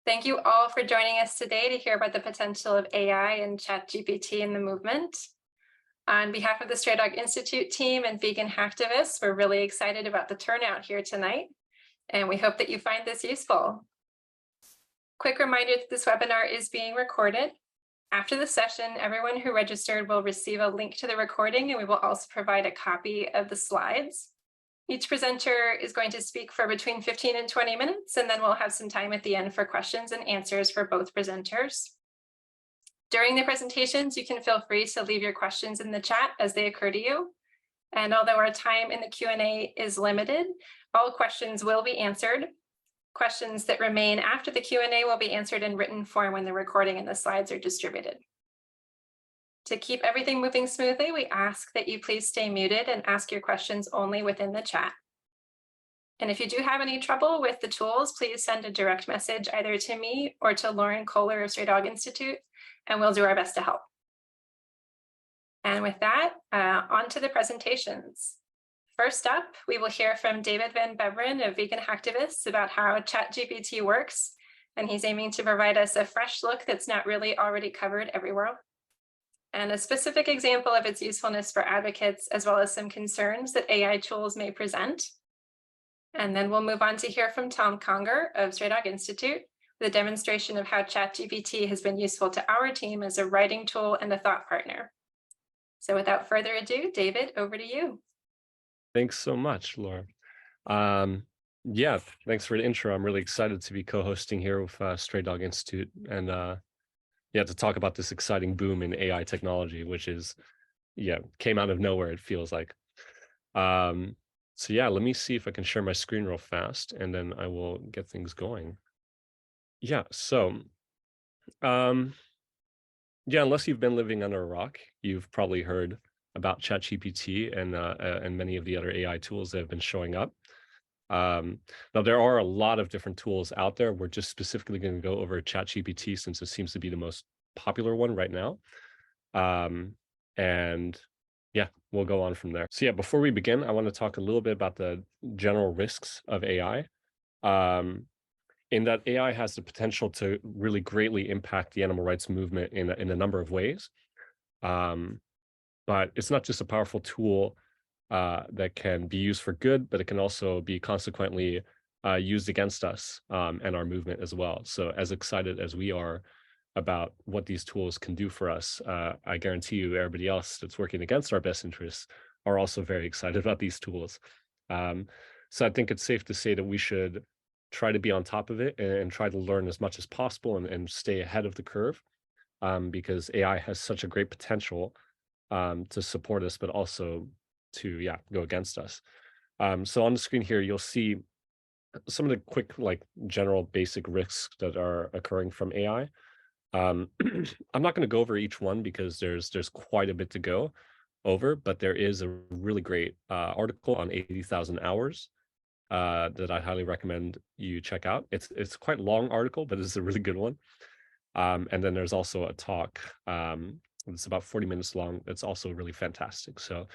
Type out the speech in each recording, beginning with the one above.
Thank you all for joining us today to hear about the potential of AI and ChatGPT in the movement. On behalf of the Stray Dog Institute team and vegan hacktivists, we're really excited about the turnout here tonight, and we hope that you find this useful. Quick reminder that this webinar is being recorded. After the session, everyone who registered will receive a link to the recording, and we will also provide a copy of the slides. Each presenter is going to speak for between 15 and 20 minutes, and then we'll have some time at the end for questions and answers for both presenters. During the presentations, you can feel free to leave your questions in the chat as they occur to you. And although our time in the Q&A is limited, all questions will be answered. Questions that remain after the Q&A will be answered in written form when the recording and the slides are distributed. To keep everything moving smoothly, we ask that you please stay muted and ask your questions only within the chat. And if you do have any trouble with the tools, please send a direct message either to me or to Lauren Kohler of Stray Dog Institute, and we'll do our best to help. And with that, on to the presentations. First up, we will hear from David Van Beveren of Vegan Hacktivists about how ChatGPT works, and he's aiming to provide us a fresh look that's not really already covered everywhere, and a specific example of its usefulness for advocates, as well as some concerns that AI tools may present. And then we'll move on to hear from Tom Conger of Stray Dog Institute, with a demonstration of how ChatGPT has been useful to our team as a writing tool and a thought partner. So without further ado, David, over to you. Thanks so much, Laura. Yeah, thanks for the intro. I'm really excited to be co-hosting here with Stray Dog Institute and to talk about this exciting boom in AI technology, which is, came out of nowhere, it feels like. So yeah, let me see if I can share my screen real fast, and then I will get things going. Yeah, so, unless you've been living under a rock, you've probably heard about ChatGPT and many of the other AI tools that have been showing up. Now, there are a lot of different tools out there. We're just specifically going to go over ChatGPT since it seems to be the most popular one right now. And yeah, we'll go on from there. So yeah, before we begin, I want to talk a little bit about the general risks of AI. In that AI has the potential to really greatly impact the animal rights movement in a number of ways. But it's not just a powerful tool that can be used for good, but it can also be consequently used against us and our movement as well. So as excited as we are about what these tools can do for us, I guarantee you everybody else that's working against our best interests are also very excited about these tools. So I think it's safe to say that we should try to be on top of it and try to learn as much as possible and stay ahead of the curve, because AI has such a great potential to support us, but also to go against us. So on the screen here, you'll see some of the quick, general basic risks that are occurring from AI. I'm not going to go over each one because there's quite a bit to go over, but there is a really great article on 80,000 hours that I highly recommend you check out. It's quite a long article, but it's a really good one. And then there's also a talk. It's about 40 minutes long. It's also really fantastic. So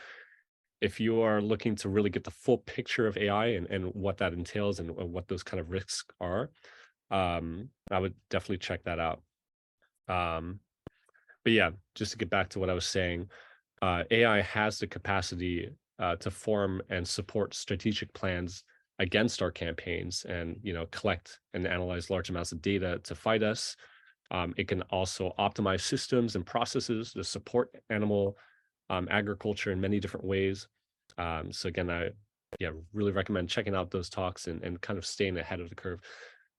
if you are looking to really get the full picture of AI and what that entails and what those kind of risks are, I would definitely check that out. But yeah, just to get back to what I was saying, AI has the capacity to form and support strategic plans against our campaigns and, collect and analyze large amounts of data to fight us. It can also optimize systems and processes to support animal agriculture in many different ways. So again, I really recommend checking out those talks and kind of staying ahead of the curve.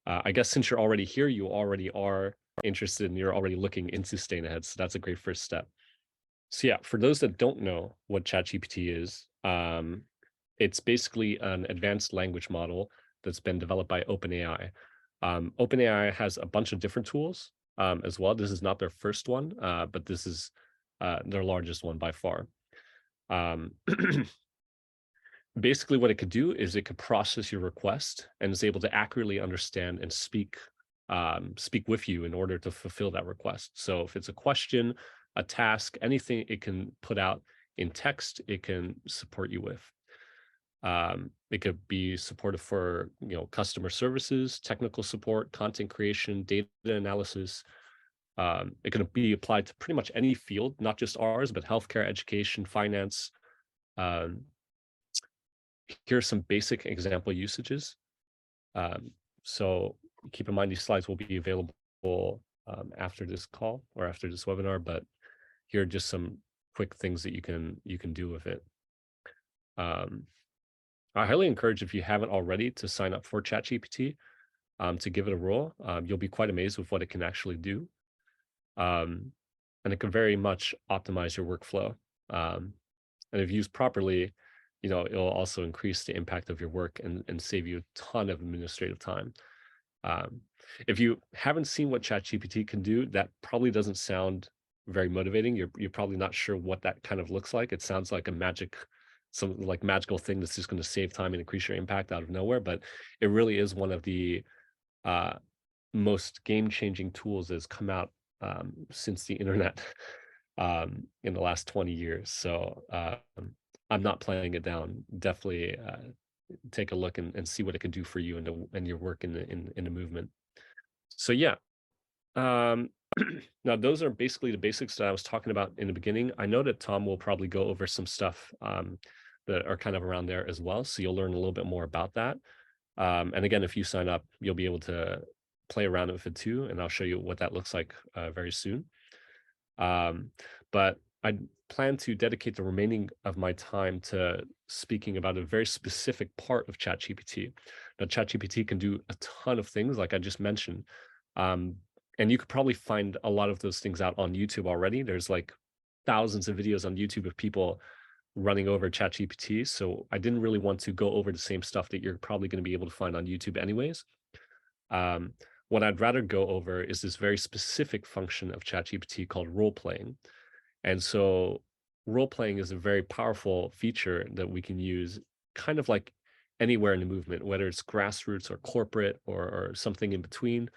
I guess since you're already here, you already are interested and you're already looking into staying ahead. So that's a great first step. So yeah, for those that don't know what ChatGPT is, it's basically an advanced language model that's been developed by OpenAI. OpenAI has a bunch of different tools as well. This is not their first one, but this is their largest one by far. Basically, what it could do is it could process your request and is able to accurately understand and speak with you in order to fulfill that request. So if it's a question, a task, anything it can put out in text, it can support you with. It could be supportive for customer services, technical support, content creation, data analysis. It can be applied to pretty much any field, not just ours, but healthcare, education, finance. Um, Here are some basic example usages. Um, so keep in mind these slides will be available after this call or after this webinar, but here are just some quick things that you can do with it. Um, I highly encourage, if you haven't already, to sign up for ChatGPT, to give it a roll. You'll be quite amazed with what it can actually do. Um, and it can very much optimize your workflow. Um, and if used properly, it'll also increase the impact of your work and save you a ton of administrative time. Um, if you haven't seen what ChatGPT can do, that probably doesn't sound very motivating. You're probably not sure what that kind of looks like. It sounds like some like magical thing that's just going to save time and increase your impact out of nowhere. But it really is one of the uh, most game-changing tools that's come out since the internet in the last 20 years. So I'm not playing it down. Definitely take a look and see what it can do for you and your work in the movement. So yeah, um, now those are basically the basics that I was talking about in the beginning. I know that Tom will probably go over some stuff that are kind of around there as well, so you'll learn a little bit more about that. And again, if you sign up, you'll be able to play around with it too, and I'll show you what that looks like very soon. Um, but I plan to dedicate the remaining of my time to speaking about a very specific part of ChatGPT. Now, ChatGPT can do a ton of things, like I just mentioned. Um, and you could probably find a lot of those things out on YouTube already. There's like thousands of videos on YouTube of people running over ChatGPT. So I didn't really want to go over the same stuff that you're probably going to be able to find on YouTube anyways. Um, what I'd rather go over is this very specific function of ChatGPT called role playing. And so role playing is a very powerful feature that we can use kind of like anywhere in the movement, whether it's grassroots or corporate or something in between.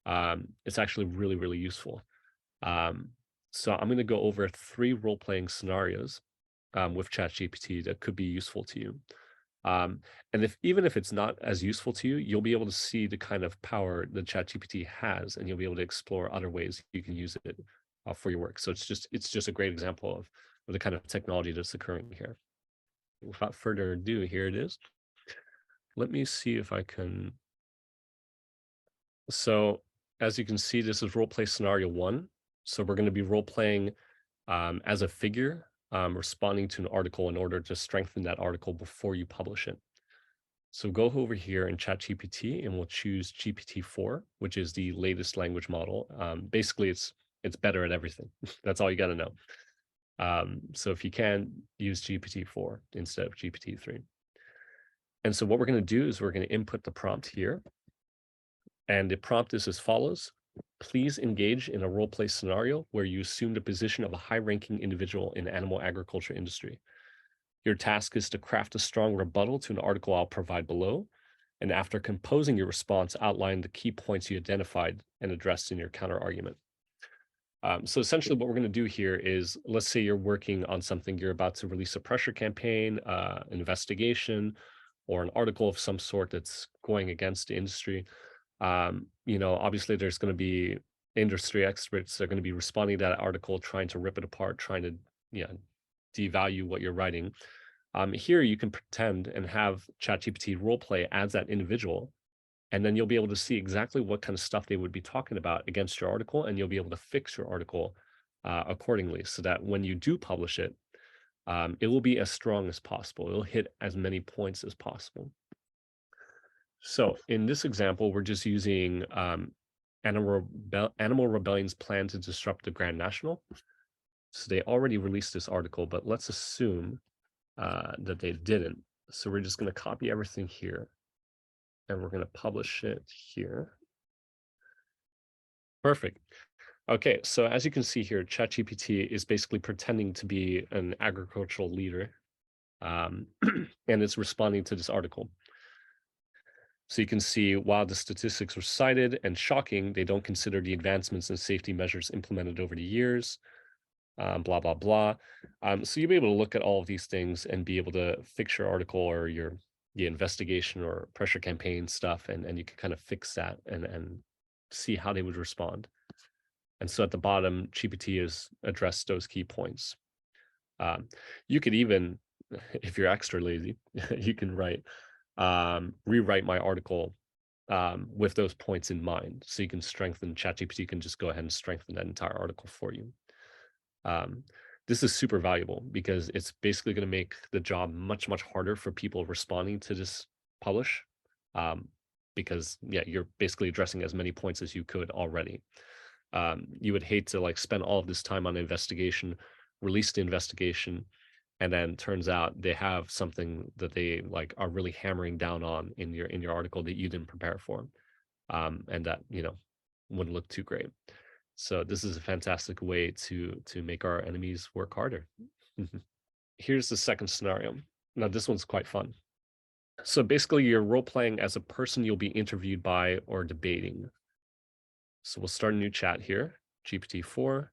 It's actually really, really useful. Um, so I'm going to go over 3 role-playing scenarios with ChatGPT that could be useful to you. And even if it's not as useful to you, you'll be able to see the kind of power that ChatGPT has, and you'll be able to explore other ways you can use it for your work. So it's just a great example of the kind of technology that's occurring here. Without further ado, here it is. Let me see if I can. So as you can see, this is roleplay scenario 1. So we're going to be role playing as a figure, responding to an article in order to strengthen that article before you publish it. So go over here in ChatGPT and we'll choose GPT-4, which is the latest language model. Basically, it's better at everything. That's all you got to know. So if you can, use GPT-4 instead of GPT-3. And so what we're going to do is we're going to input the prompt here. And the prompt is as follows. Please engage in a role play scenario where you assume the position of a high-ranking individual in the animal agriculture industry. Your task is to craft a strong rebuttal to an article I'll provide below. And after composing your response, outline the key points you identified and addressed in your counter argument. So essentially what we're going to do here is, let's say you're working on something, you're about to release a pressure campaign, investigation, or an article of some sort that's going against the industry. Obviously there's going to be industry experts that are going to be responding to that article, trying to rip it apart, trying to, devalue what you're writing. Here you can pretend and have ChatGPT roleplay as that individual, and then you'll be able to see exactly what kind of stuff they would be talking about against your article, and you'll be able to fix your article accordingly, so that when you do publish it, it will be as strong as possible. It'll hit as many points as possible. So in this example, we're just using Animal Rebellion's plan to disrupt the Grand National. So they already released this article, but let's assume that they didn't. So we're just going to copy everything here and we're going to publish it here. Perfect. Okay, so as you can see here, ChatGPT is basically pretending to be an agricultural leader, and it's responding to this article. So you can see, while the statistics were cited and shocking, they don't consider the advancements in safety measures implemented over the years. blah, blah, blah. So you'll be able to look at all of these things and be able to fix your article or your the investigation or pressure campaign stuff, and you can kind of fix that and see how they would respond. And so at the bottom, GPT has addressed those key points. You could even, if you're extra lazy, you can rewrite my article with those points in mind. So you can strengthen, ChatGPT can just go ahead and strengthen that entire article for you. Um, this is super valuable because it's basically going to make the job much, much harder for people responding to this publish. Um, because yeah, you're basically addressing as many points as you could already. You would hate to like spend all of this time on investigation, release the investigation, and then turns out they have something that they like are really hammering down on in your article that you didn't prepare for, and that wouldn't look too great. So this is a fantastic way to make our enemies work harder. Here's the second scenario. Now this one's quite fun. So basically, you're role playing as a person you'll be interviewed by or debating. So we'll start a new chat here, GPT-4,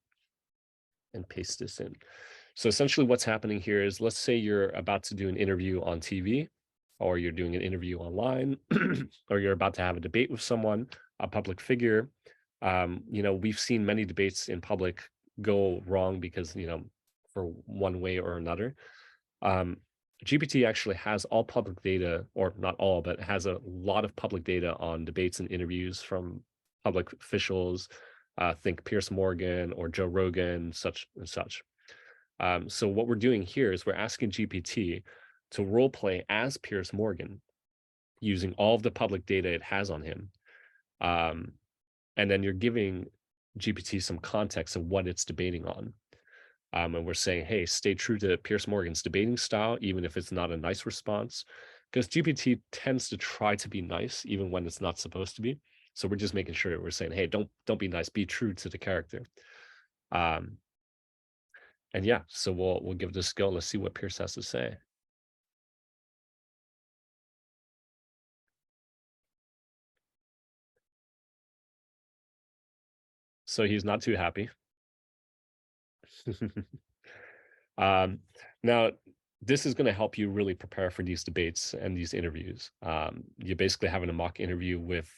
and paste this in. So essentially what's happening here is, let's say you're about to do an interview on TV, or you're doing an interview online, or you're about to have a debate with someone, a public figure. We've seen many debates in public go wrong because, for one way or another. Um, GPT actually has all public data, or not all, but has a lot of public data on debates and interviews from public officials. Think Pierce Morgan or Joe Rogan, such and such. So what we're doing here is we're asking GPT to role play as Pierce Morgan using all of the public data it has on him. Um, and then you're giving GPT some context of what it's debating on. And we're saying, hey, stay true to Pierce Morgan's debating style, even if it's not a nice response, because GPT tends to try to be nice, even when it's not supposed to be. So we're just making sure that we're saying, hey, don't be nice, be true to the character. Um, and yeah, so we'll give this a go. Let's see what Pierce has to say. So he's not too happy. um, now, this is going to help you really prepare for these debates and these interviews. You're basically having a mock interview with,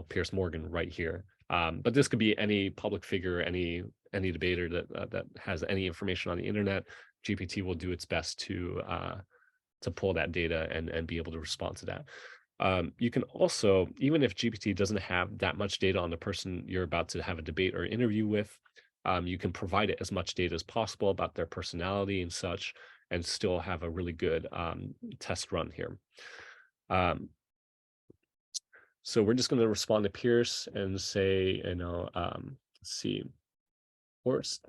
Pierce Morgan right here. But this could be any public figure, any debater that has any information on the internet. GPT will do its best to pull that data and be able to respond to that. You can also, even if GPT doesn't have that much data on the person you're about to have a debate or interview with, you can provide it as much data as possible about their personality and such, and still have a really good test run here. So we're just going to respond to Pierce and say, let's see, horses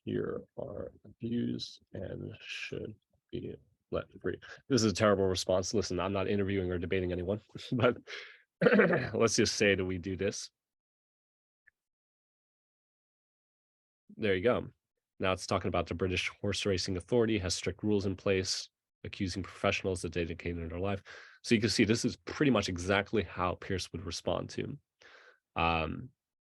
here are abused and should be let free. This is a terrible response. Listen, I'm not interviewing or debating anyone, but let's just say that we do this. There you go. Now it's talking about the British Horse Racing Authority has strict rules in place, accusing professionals that dedicated their life. So you can see this is pretty much exactly how Pierce would respond to,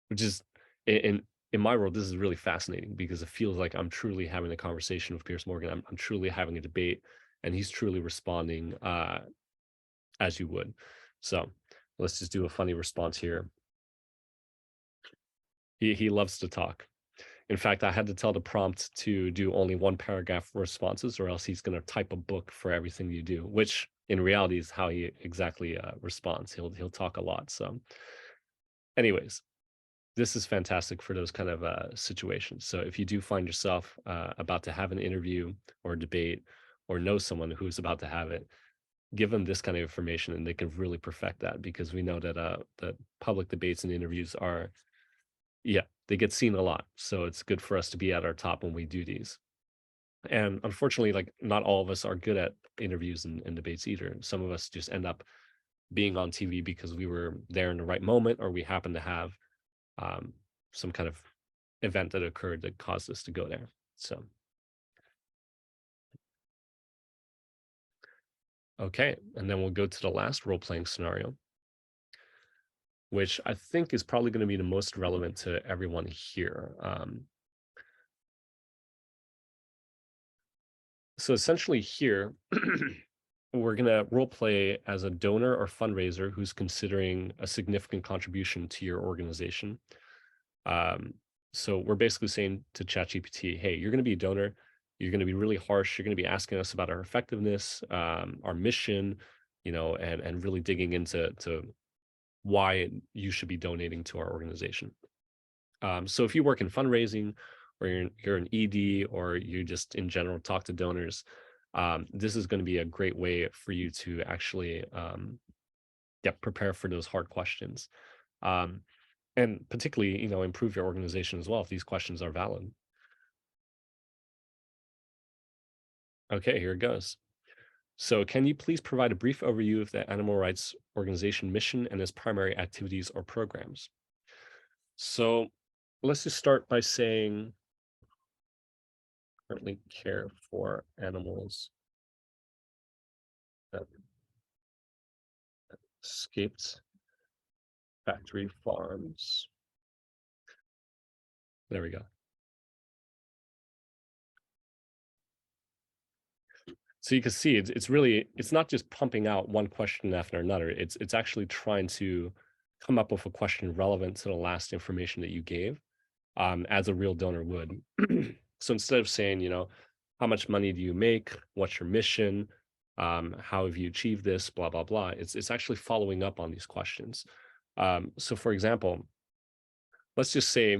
which is in my world, this is really fascinating because it feels like I'm truly having a conversation with Pierce Morgan. I'm truly having a debate, and he's truly responding as you would. So let's just do a funny response here. He loves to talk. In fact, I had to tell the prompt to do only one paragraph responses, or else he's going to type a book for everything you do, which in reality is how he exactly responds. He'll talk a lot. So, anyways, this is fantastic for those kind of situations. So if you do find yourself about to have an interview or a debate, or know someone who's about to have it, give them this kind of information, and they can really perfect that, because we know that the public debates and interviews are, yeah, they get seen a lot. So it's good for us to be at our top when we do these. And unfortunately, like, not all of us are good at interviews and debates either. Some of us just end up being on TV because we were there in the right moment, or we happen to have um, some kind of event that occurred that caused us to go there. So, okay. And then we'll go to the last role playing scenario. which I think is probably going to be the most relevant to everyone here. So essentially here, we're going to role play as a donor or fundraiser who's considering a significant contribution to your organization. So we're basically saying to ChatGPT, hey, you're going to be a donor. You're going to be really harsh. You're going to be asking us about our effectiveness, our mission, and really digging into why you should be donating to our organization. So if you work in fundraising, or you're an ED, or you just in general talk to donors, this is going to be a great way for you to actually prepare for those hard questions. And particularly, improve your organization as well if these questions are valid. Okay, here it goes. So can you please provide a brief overview of the animal rights organization mission and its primary activities or programs? So let's just start by saying currently care for animals that escaped factory farms. There we go. So you can see it's not just pumping out one question after another. It's actually trying to come up with a question relevant to the last information that you gave, as a real donor would. So instead of saying, how much money do you make? What's your mission? How have you achieved this? Blah, blah, blah. It's actually following up on these questions. So for example, let's just say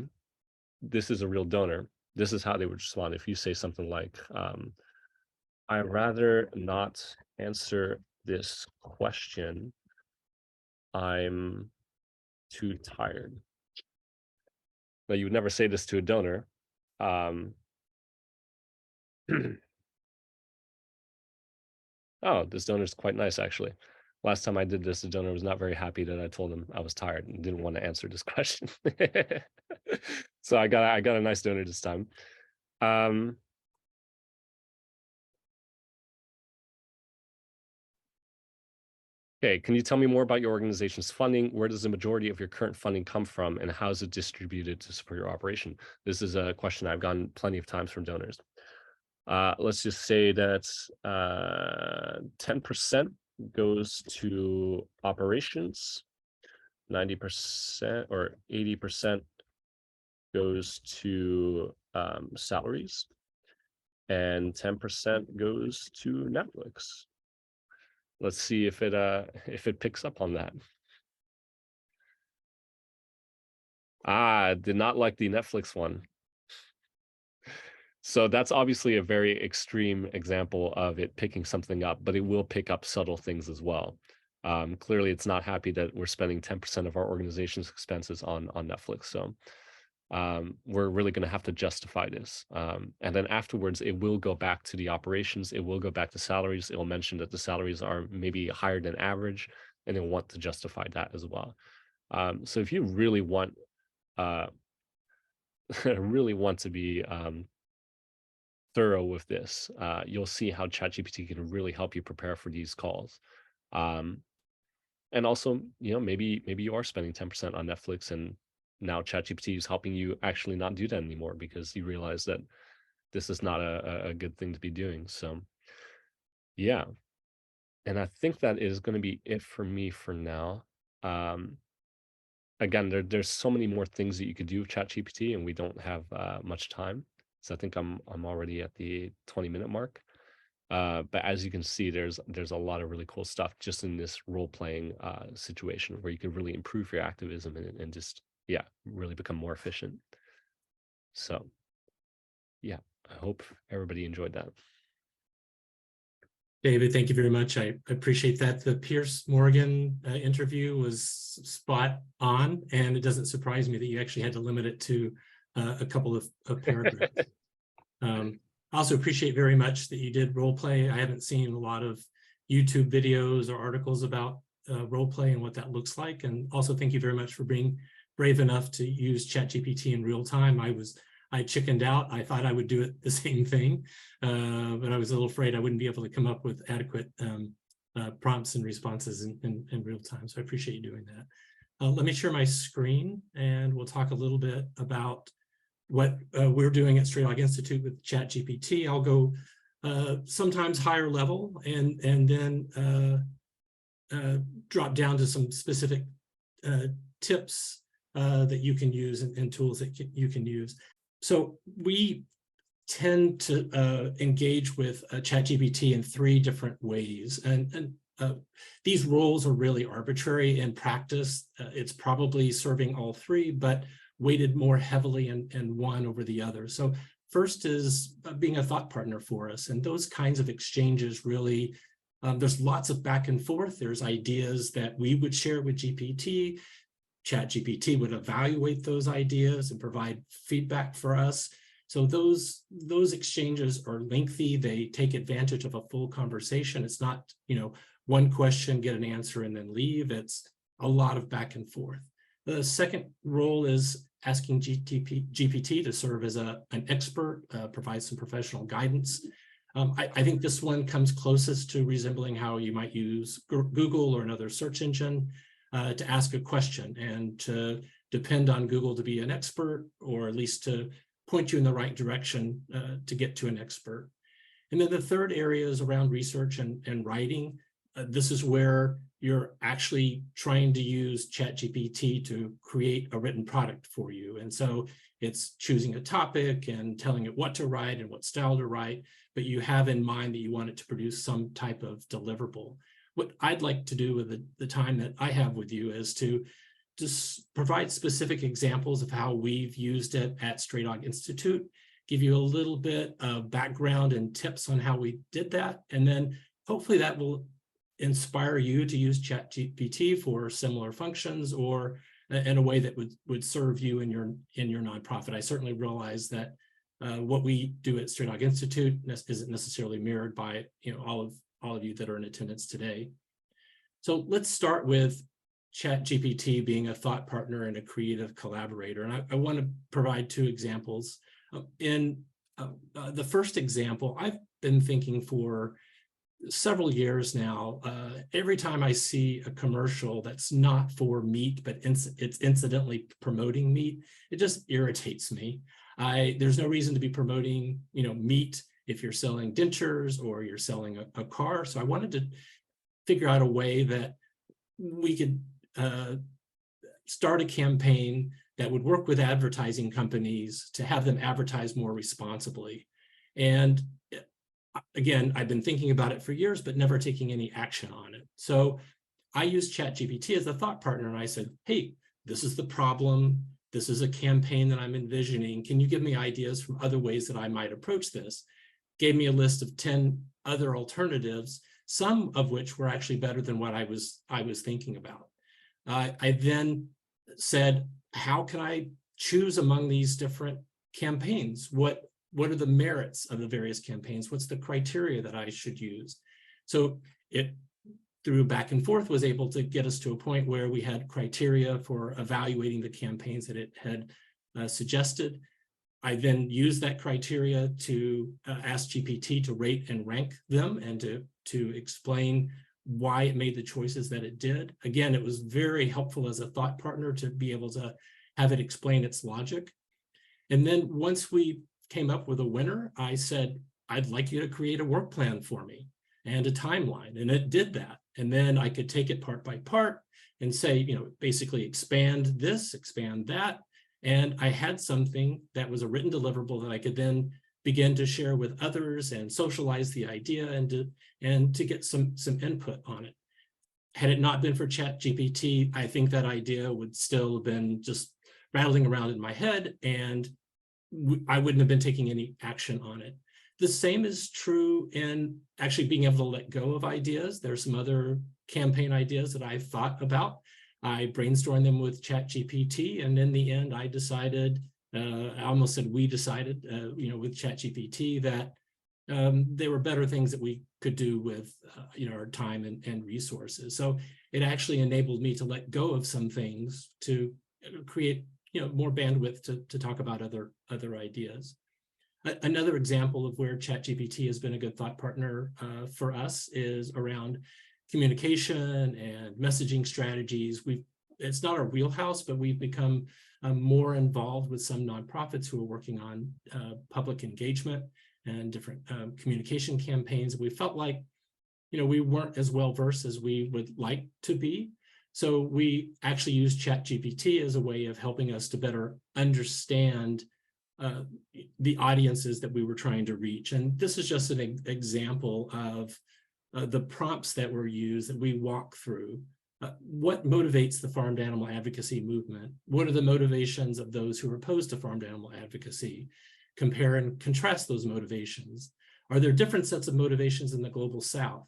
this is a real donor. This is how they would respond if you say something like, I'd rather not answer this question. I'm too tired. Now, you would never say this to a donor. Oh, this donor is quite nice, actually. Last time I did this, the donor was not very happy that I told him I was tired and didn't want to answer this question. So I got a nice donor this time. Okay, can you tell me more about your organization's funding? Where does the majority of your current funding come from, and how is it distributed to support your operation? This is a question I've gotten plenty of times from donors. Let's just say that 10% goes to operations, 90% or 80% goes to salaries, and 10% goes to Netflix. Let's see if it picks up on that. Did not like the Netflix one. So that's obviously a very extreme example of it picking something up, but it will pick up subtle things as well. Clearly, it's not happy that we're spending 10% of our organization's expenses on Netflix. So we're really going to have to justify this. And then afterwards, it will go back to the operations. It will go back to salaries. It will mention that the salaries are maybe higher than average, and they'll want to justify that as well. So if you really want really want to be thorough with this, you'll see how ChatGPT can really help you prepare for these calls. And also, maybe you are spending 10% on Netflix, and now ChatGPT is helping you actually not do that anymore because you realize that this is not a good thing to be doing. So yeah. And I think that is going to be it for me for now. Again, there's so many more things that you could do with ChatGPT, and we don't have much time. So I think I'm already at the 20-minute mark. But as you can see, there's a lot of really cool stuff just in this role-playing situation where you can really improve your activism and just, really become more efficient. So yeah, I hope everybody enjoyed that. David, thank you very much. I appreciate that. The Pierce Morgan interview was spot on, and it doesn't surprise me that you actually had to limit it to a couple of paragraphs. I also appreciate very much that you did role play. I haven't seen a lot of YouTube videos or articles about role play and what that looks like. And also thank you very much for being brave enough to use ChatGPT in real time. I chickened out. I thought I would do it the same thing, but I was a little afraid I wouldn't be able to come up with adequate prompts and responses in real time. So I appreciate you doing that. Let me share my screen, and we'll talk a little bit about what we're doing at Straight Dog Institute with ChatGPT. I'll go sometimes higher level, and then drop down to some specific tips that you can use and tools that you can use. So we tend to engage with ChatGPT in 3 different ways, and these roles are really arbitrary in practice. It's probably serving all 3, but weighted more heavily in one over the other. So first is being a thought partner for us, and those kinds of exchanges really, there's lots of back and forth. There's ideas that we would share with GPT. ChatGPT would evaluate those ideas and provide feedback for us. So those exchanges are lengthy. They take advantage of a full conversation. It's not, one question, get an answer, and then leave. It's a lot of back and forth. The second role is asking GPT to serve as an expert, provide some professional guidance. I think this one comes closest to resembling how you might use Google or another search engine to ask a question and to depend on Google to be an expert, or at least to point you in the right direction to get to an expert. And then the third area is around research and writing. This is where you're actually trying to use ChatGPT to create a written product for you. And so it's choosing a topic and telling it what to write and what style to write, but you have in mind that you want it to produce some type of deliverable. What I'd like to do with the time that I have with you is to just provide specific examples of how we've used it at Stray Dog Institute, give you a little bit of background and tips on how we did that, and then hopefully that will inspire you to use ChatGPT for similar functions, or in a way that would serve you in your nonprofit. I certainly realize that what we do at Stray Dog Institute isn't necessarily mirrored by all of you that are in attendance today. So let's start with ChatGPT being a thought partner and a creative collaborator. And I want to provide 2 examples. In the first example, I've been thinking for several years now, every time I see a commercial that's not for meat, but it's incidentally promoting meat, it just irritates me. There's no reason to be promoting, meat if you're selling dentures or you're selling a car. So I wanted to figure out a way that we could start a campaign that would work with advertising companies to have them advertise more responsibly. And again, I've been thinking about it for years, but never taking any action on it. So I used ChatGPT as a thought partner, and I said, hey, this is the problem. This is a campaign that I'm envisioning. Can you give me ideas from other ways that I might approach this? Gave me a list of 10 other alternatives, some of which were actually better than what I was thinking about. I then said, how can I choose among these different campaigns? What are the merits of the various campaigns? What's the criteria that I should use? So it, through back and forth, was able to get us to a point where we had criteria for evaluating the campaigns that it had suggested. I then used that criteria to ask GPT to rate and rank them, and to explain why it made the choices that it did. Again, it was very helpful as a thought partner to be able to have it explain its logic. And then once we came up with a winner, I said, I'd like you to create a work plan for me and a timeline. And it did that. And then I could take it part by part and say, basically expand this, expand that. And I had something that was a written deliverable that I could then begin to share with others and socialize the idea and to get some input on it. Had it not been for ChatGPT, I think that idea would still have been just rattling around in my head, and I wouldn't have been taking any action on it. The same is true in actually being able to let go of ideas. There's some other campaign ideas that I've thought about. I brainstormed them with ChatGPT, and in the end, I decided, I almost said we decided, with ChatGPT that there were better things that we could do with, our time and resources. So it actually enabled me to let go of some things to create, more bandwidth to talk about other ideas. Another example of where ChatGPT has been a good thought partner for us is around communication and messaging strategies. We've it's not our wheelhouse, but we've become more involved with some nonprofits who are working on public engagement and different communication campaigns. We felt like, we weren't as well versed as we would like to be. So we actually used ChatGPT as a way of helping us to better understand the audiences that we were trying to reach. And this is just an example of the prompts that were used that we walk through. What motivates the farmed animal advocacy movement? What are the motivations of those who are opposed to farmed animal advocacy? Compare and contrast those motivations. Are there different sets of motivations in the global South?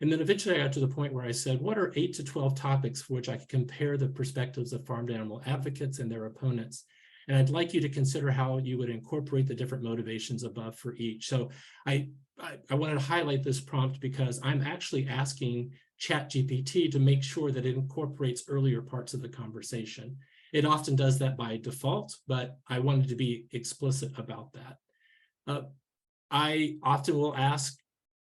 And then eventually I got to the point where I said, what are 8 to 12 topics for which I could compare the perspectives of farmed animal advocates and their opponents? And I'd like you to consider how you would incorporate the different motivations above for each. So I wanted to highlight this prompt because I'm actually asking ChatGPT to make sure that it incorporates earlier parts of the conversation. It often does that by default, but I wanted to be explicit about that. I often will ask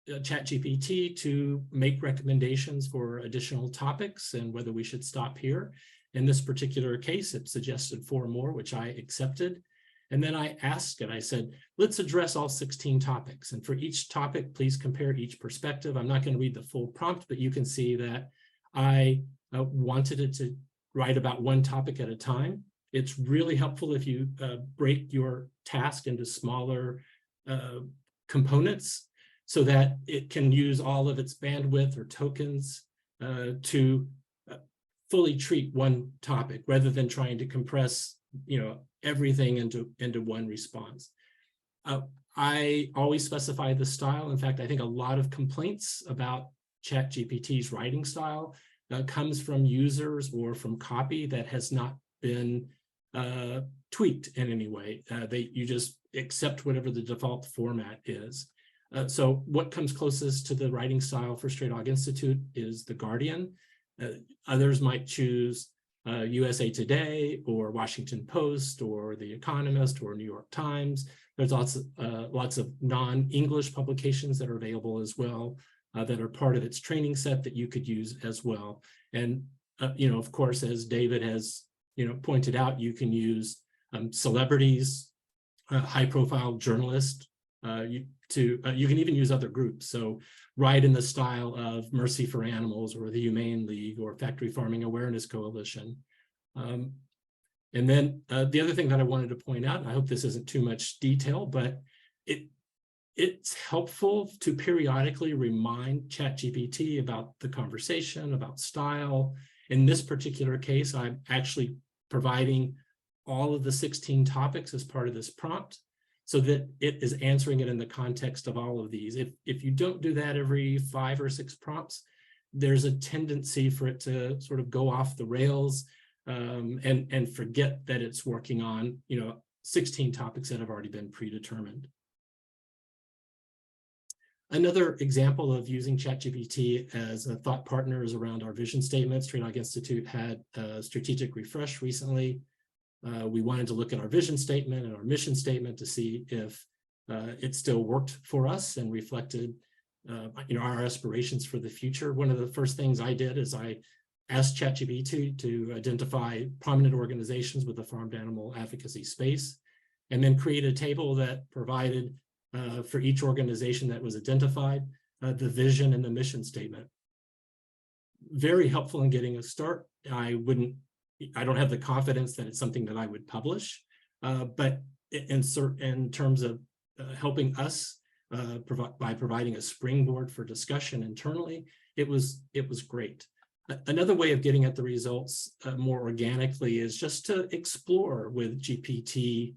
ChatGPT to make recommendations for additional topics and whether we should stop here. In this particular case, it suggested 4 more, which I accepted. And then I asked it, I said, let's address all 16 topics. And for each topic, please compare each perspective. I'm not going to read the full prompt, but you can see that I wanted it to write about one topic at a time. It's really helpful if you break your task into smaller components so that it can use all of its bandwidth or tokens to fully treat one topic rather than trying to compress everything into one response. I always specify the style. In fact, I think a lot of complaints about ChatGPT's writing style comes from users or from copy that has not been tweaked in any way. You just accept whatever the default format is. So what comes closest to the writing style for Stray Dog Institute is The Guardian. Others might choose USA Today or Washington Post or The Economist or New York Times. There's lots of non-English publications that are available as well that are part of its training set that you could use as well. And of course, as David has pointed out, you can use celebrities, high-profile journalists. You can even use other groups. So write in the style of Mercy for Animals or the Humane League or Factory Farming Awareness Coalition. And then the other thing that I wanted to point out, and I hope this isn't too much detail, but it's helpful to periodically remind ChatGPT about the conversation, about style. In this particular case, I'm actually providing all of the 16 topics as part of this prompt, so that it is answering it in the context of all of these. If you don't do that every 5 or 6 prompts, there's a tendency for it to sort of go off the rails and forget that it's working on 16 topics that have already been predetermined. Another example of using ChatGPT as a thought partner is around our vision statement. Stray Dog Institute had a strategic refresh recently. We wanted to look at our vision statement and our mission statement to see if it still worked for us and reflected our aspirations for the future. One of the first things I did is I asked ChatGPT to identify prominent organizations with the farmed animal advocacy space, and then create a table that provided for each organization that was identified, the vision and the mission statement. Very helpful in getting a start. I don't have the confidence that it's something that I would publish, but in terms of helping us by providing a springboard for discussion internally, it was great. Another way of getting at the results more organically is just to explore with GPT,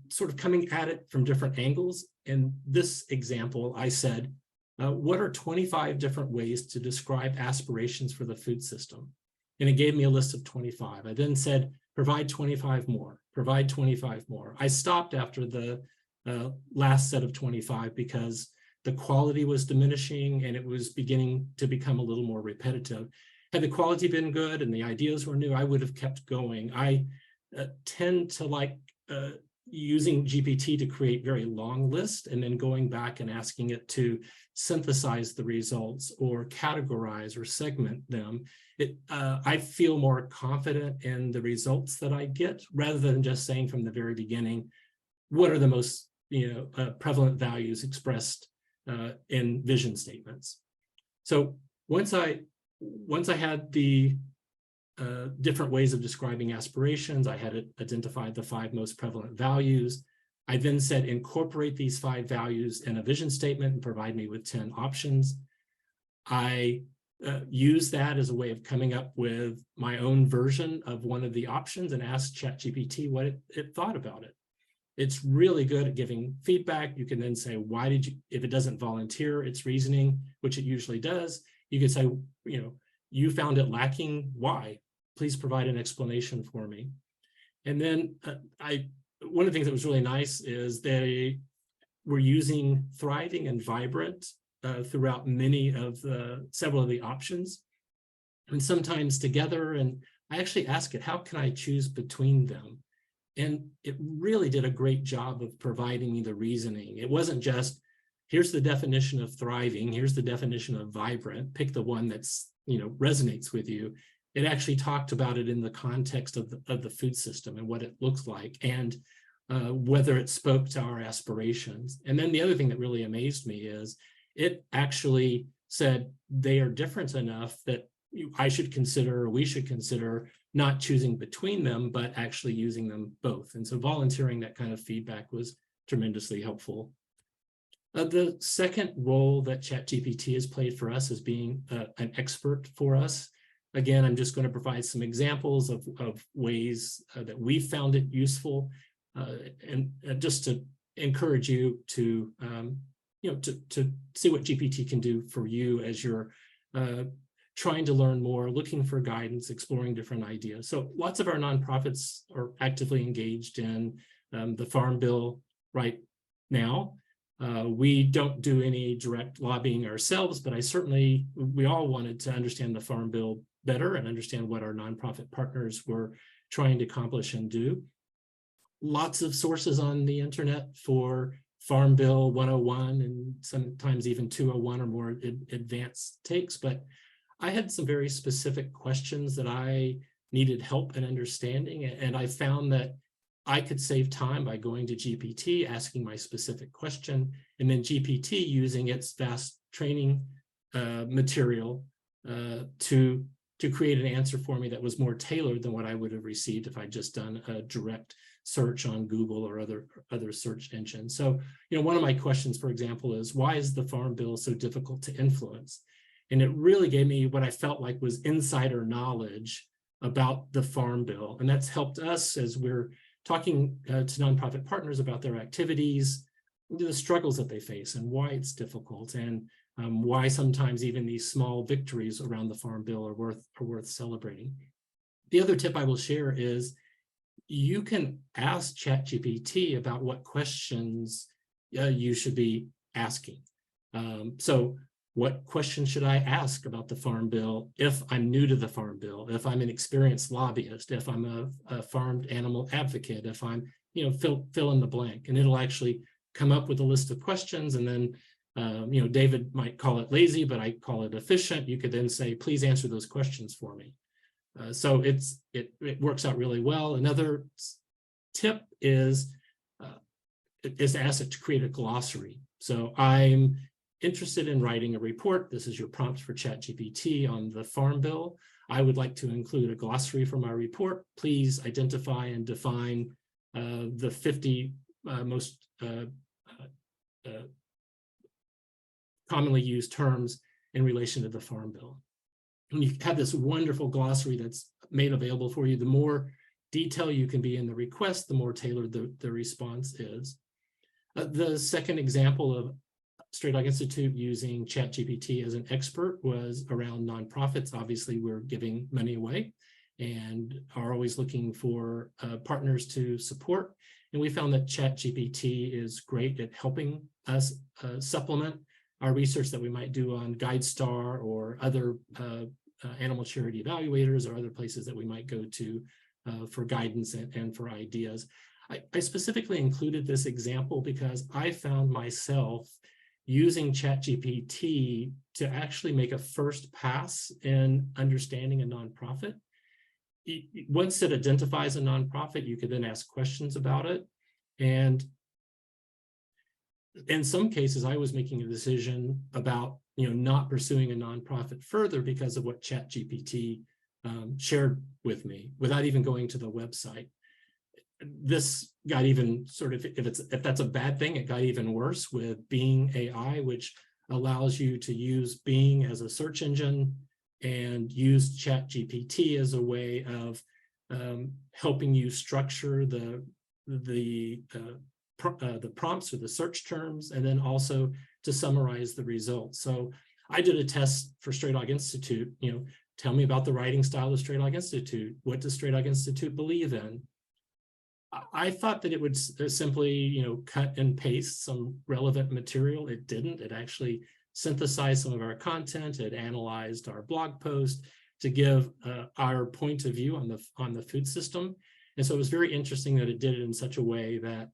sort of coming at it from different angles. In this example, I said, what are 25 different ways to describe aspirations for the food system? And it gave me a list of 25. I then said, provide 25 more, provide 25 more. I stopped after the last set of 25 because the quality was diminishing and it was beginning to become a little more repetitive. Had the quality been good and the ideas were new, I would have kept going. I tend to like using GPT to create very long lists and then going back and asking it to synthesize the results or categorize or segment them, I feel more confident in the results that I get rather than just saying from the very beginning, what are the most prevalent values expressed in vision statements. So once I had the different ways of describing aspirations, I had identified the 5 most prevalent values. I then said, incorporate these 5 values in a vision statement and provide me with 10 options. I used that as a way of coming up with my own version of one of the options and asked ChatGPT what it thought about it. It's really good at giving feedback. You can then say, why did you, if it doesn't volunteer its reasoning, which it usually does, you can say, you found it lacking, why? Please provide an explanation for me. And then one of the things that was really nice is they were using thriving and vibrant throughout several of the options, and sometimes together. And I actually asked it, how can I choose between them? And it really did a great job of providing me the reasoning. It wasn't just, here's the definition of thriving, here's the definition of vibrant, pick the one that's resonates with you. It actually talked about it in the context of the food system and what it looks like, and whether it spoke to our aspirations. And then the other thing that really amazed me is it actually said they are different enough that I should consider, or we should consider, not choosing between them, but actually using them both. And so volunteering that kind of feedback was tremendously helpful. The second role that ChatGPT has played for us is being an expert for us. Again, I'm just going to provide some examples of ways that we found it useful, and just to encourage you to to see what GPT can do for you as you're trying to learn more, looking for guidance, exploring different ideas. So lots of our nonprofits are actively engaged in the Farm Bill right now. We don't do any direct lobbying ourselves, but we all wanted to understand the Farm Bill better and understand what our nonprofit partners were trying to accomplish and do. Lots of sources on the internet for Farm Bill 101 and sometimes even 201 or more advanced takes, but I had some very specific questions that I needed help in understanding, and I found that I could save time by going to GPT, asking my specific question, and then GPT using its vast training material to create an answer for me that was more tailored than what I would have received if I'd just done a direct search on Google or other search engines. So, one of my questions, for example, is why is the Farm Bill so difficult to influence? And it really gave me what I felt like was insider knowledge about the Farm Bill. And that's helped us as we're talking to nonprofit partners about their activities, the struggles that they face and why it's difficult, and why sometimes even these small victories around the Farm Bill are worth celebrating. The other tip I will share is you can ask ChatGPT about what questions you should be asking. So what questions should I ask about the Farm Bill if I'm new to the Farm Bill, if I'm an experienced lobbyist, if I'm a farmed animal advocate, if I'm, fill in the blank, and it'll actually come up with a list of questions. And then, David might call it lazy, but I call it efficient. You could then say, please answer those questions for me. So it works out really well. Another tip is to ask it to create a glossary. So I'm interested in writing a report. This is your prompt for ChatGPT on the Farm Bill. I would like to include a glossary for my report. Please identify and define the 50 most commonly used terms in relation to the Farm Bill. And you have this wonderful glossary that's made available for you. The more detail you can be in the request, the more tailored the response is. The second example of Stray Dog Institute using ChatGPT as an expert was around nonprofits. Obviously, we're giving money away and are always looking for partners to support. And we found that ChatGPT is great at helping us supplement our research that we might do on GuideStar or other animal charity evaluators or other places that we might go to for guidance and for ideas. I specifically included this example because I found myself using ChatGPT to actually make a first pass in understanding a nonprofit. Once it identifies a nonprofit, you could then ask questions about it. And in some cases, I was making a decision about not pursuing a nonprofit further because of what ChatGPT shared with me without even going to the website. This got even sort of, if that's a bad thing, it got even worse with Bing AI, which allows you to use Bing as a search engine and use ChatGPT as a way of helping you structure the prompts or the search terms, and then also to summarize the results. So I did a test for Stray Dog Institute. Tell me about the writing style of Stray Dog Institute. What does Stray Dog Institute believe in? I thought that it would simply, cut and paste some relevant material. It didn't. It actually synthesized some of our content. It analyzed our blog post to give our point of view on the food system. And so it was very interesting that it did it in such a way that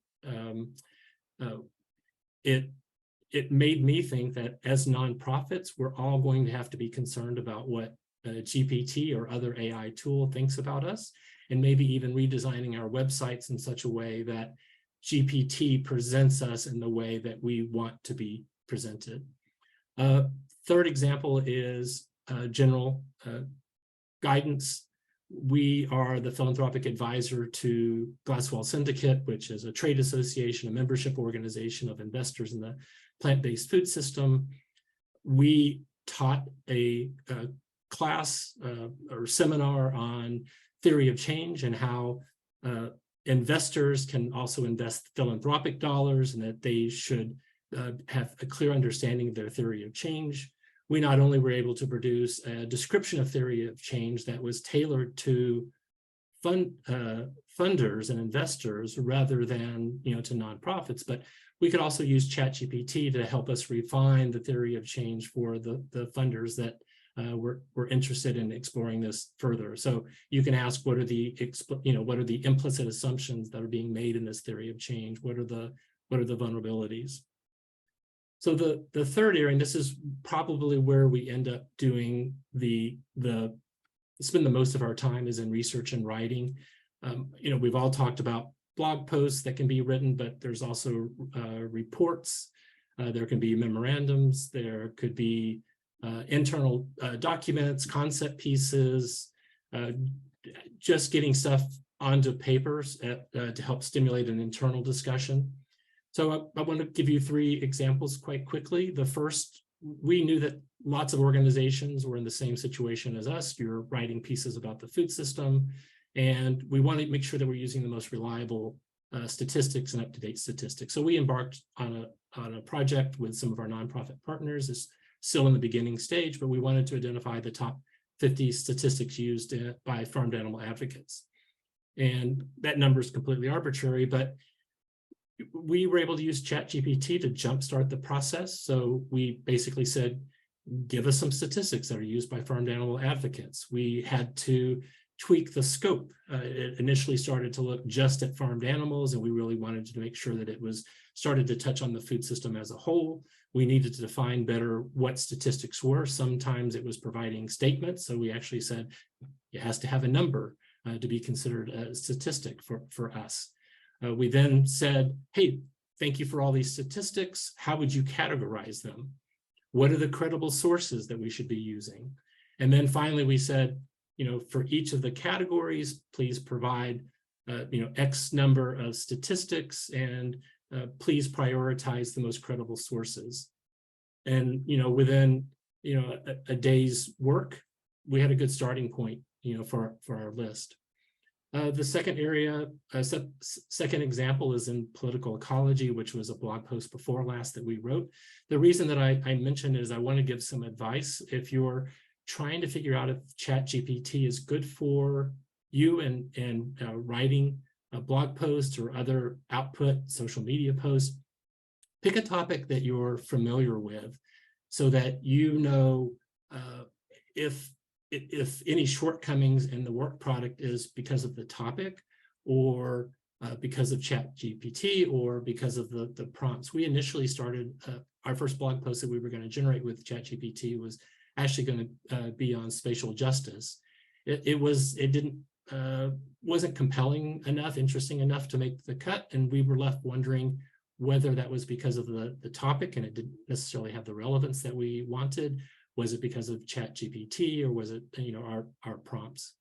it made me think that as nonprofits, we're all going to have to be concerned about what GPT or other AI tool thinks about us, and maybe even redesigning our websites in such a way that GPT presents us in the way that we want to be presented. Third example is general guidance. We are the philanthropic advisor to Glasswell Syndicate, which is a trade association, a membership organization of investors in the plant-based food system. We taught a class or seminar on theory of change and how investors can also invest philanthropic dollars, and that they should have a clear understanding of their theory of change. We not only were able to produce a description of theory of change that was tailored to funders and investors rather than to nonprofits, but we could also use ChatGPT to help us refine the theory of change for the funders that we're interested in exploring this further. So you can ask, what are the implicit assumptions that are being made in this theory of change? What are the vulnerabilities? So the third area, and this is probably where we end up doing spend the most of our time, is in research and writing. We've all talked about blog posts that can be written, but there's also reports. There can be memorandums. There could be internal documents, concept pieces, just getting stuff onto papers to help stimulate an internal discussion. So I want to give you 3 examples quite quickly. The first, we knew that lots of organizations were in the same situation as us. You're writing pieces about the food system, and we want to make sure that we're using the most reliable statistics and up-to-date statistics. So we embarked on a project with some of our nonprofit partners. It's still in the beginning stage, but we wanted to identify the top 50 statistics used by farmed animal advocates. And that number is completely arbitrary, but we were able to use ChatGPT to jumpstart the process. So we basically said, give us some statistics that are used by farmed animal advocates. We had to tweak the scope. It initially started to look just at farmed animals, and we really wanted to make sure that it was started to touch on the food system as a whole. We needed to define better what statistics were. Sometimes it was providing statements. So we actually said it has to have a number to be considered a statistic for us. We then said, hey, thank you for all these statistics. How would you categorize them? What are the credible sources that we should be using? And then finally, we said, for each of the categories, please provide, X number of statistics, and please prioritize the most credible sources. And, within, a day's work, we had a good starting point, for our list. The second area, second example is in political ecology, which was a blog post before last that we wrote. The reason that I mentioned is I want to give some advice. If you're trying to figure out if ChatGPT is good for you and writing a blog post or other output, social media posts, pick a topic that you're familiar with so that if any shortcomings in the work product is because of the topic, or because of ChatGPT or because of the prompts. We initially started, our first blog post that we were going to generate with ChatGPT was actually going to be on spatial justice. It wasn't compelling enough, interesting enough to make the cut, and we were left wondering whether that was because of the topic and it didn't necessarily have the relevance that we wanted. Was it because of ChatGPT, or was it, you know, our prompts?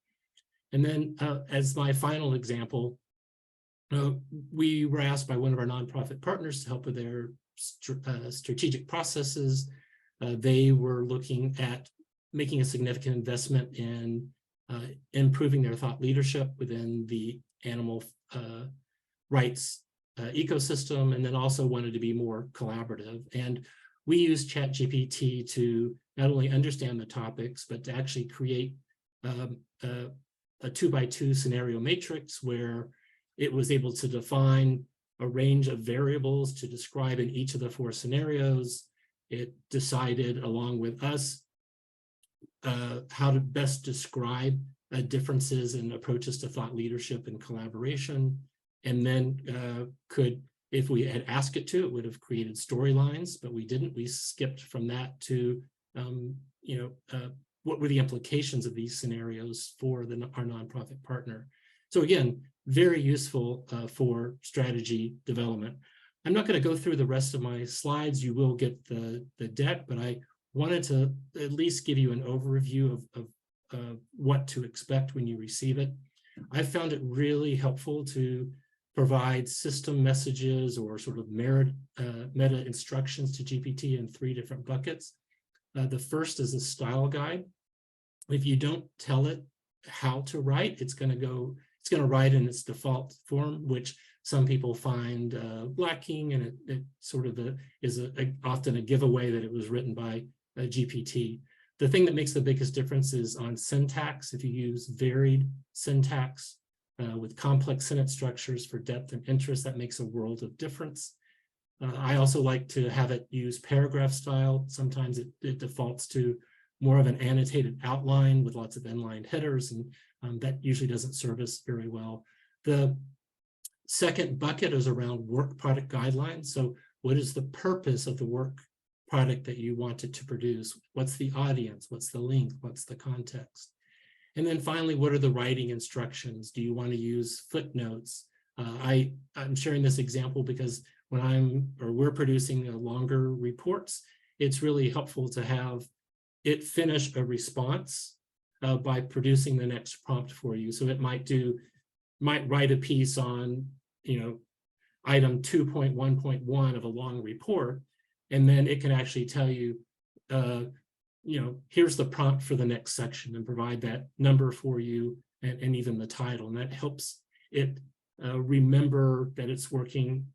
And then as my final example, we were asked by one of our nonprofit partners to help with their strategic processes. They were looking at making a significant investment in improving their thought leadership within the animal rights ecosystem, and then also wanted to be more collaborative. And we used ChatGPT to not only understand the topics, but to actually create a 2x2 scenario matrix where it was able to define a range of variables to describe in each of the 4 scenarios. It decided, along with us, how to best describe differences in approaches to thought leadership and collaboration. And then if we had asked it to, it would have created storylines, but we didn't. We skipped from that to, what were the implications of these scenarios for our nonprofit partner. So again, very useful for strategy development. I'm not going to go through the rest of my slides. You will get the deck, but I wanted to at least give you an overview of what to expect when you receive it. I found it really helpful to provide system messages or sort of meta instructions to GPT in 3 different buckets. The first is a style guide. If you don't tell it how to write, it's going to write in its default form, which some people find lacking, and it sort of is often a giveaway that it was written by GPT. The thing that makes the biggest difference is on syntax. If you use varied syntax with complex sentence structures for depth and interest, that makes a world of difference. I also like to have it use paragraph style. Sometimes it defaults to more of an annotated outline with lots of inline headers, and that usually doesn't serve us very well. The second bucket is around work product guidelines. So what is the purpose of the work product that you want it to produce? What's the audience? What's the length? What's the context? And then finally, what are the writing instructions? Do you want to use footnotes? I'm sharing this example because when we're producing longer reports, it's really helpful to have it finish a response by producing the next prompt for you. So it might write a piece on, item 2.1.1 of a long report, and then it can actually tell you, here's the prompt for the next section, and provide that number for you and even the title. And that helps it remember that it's working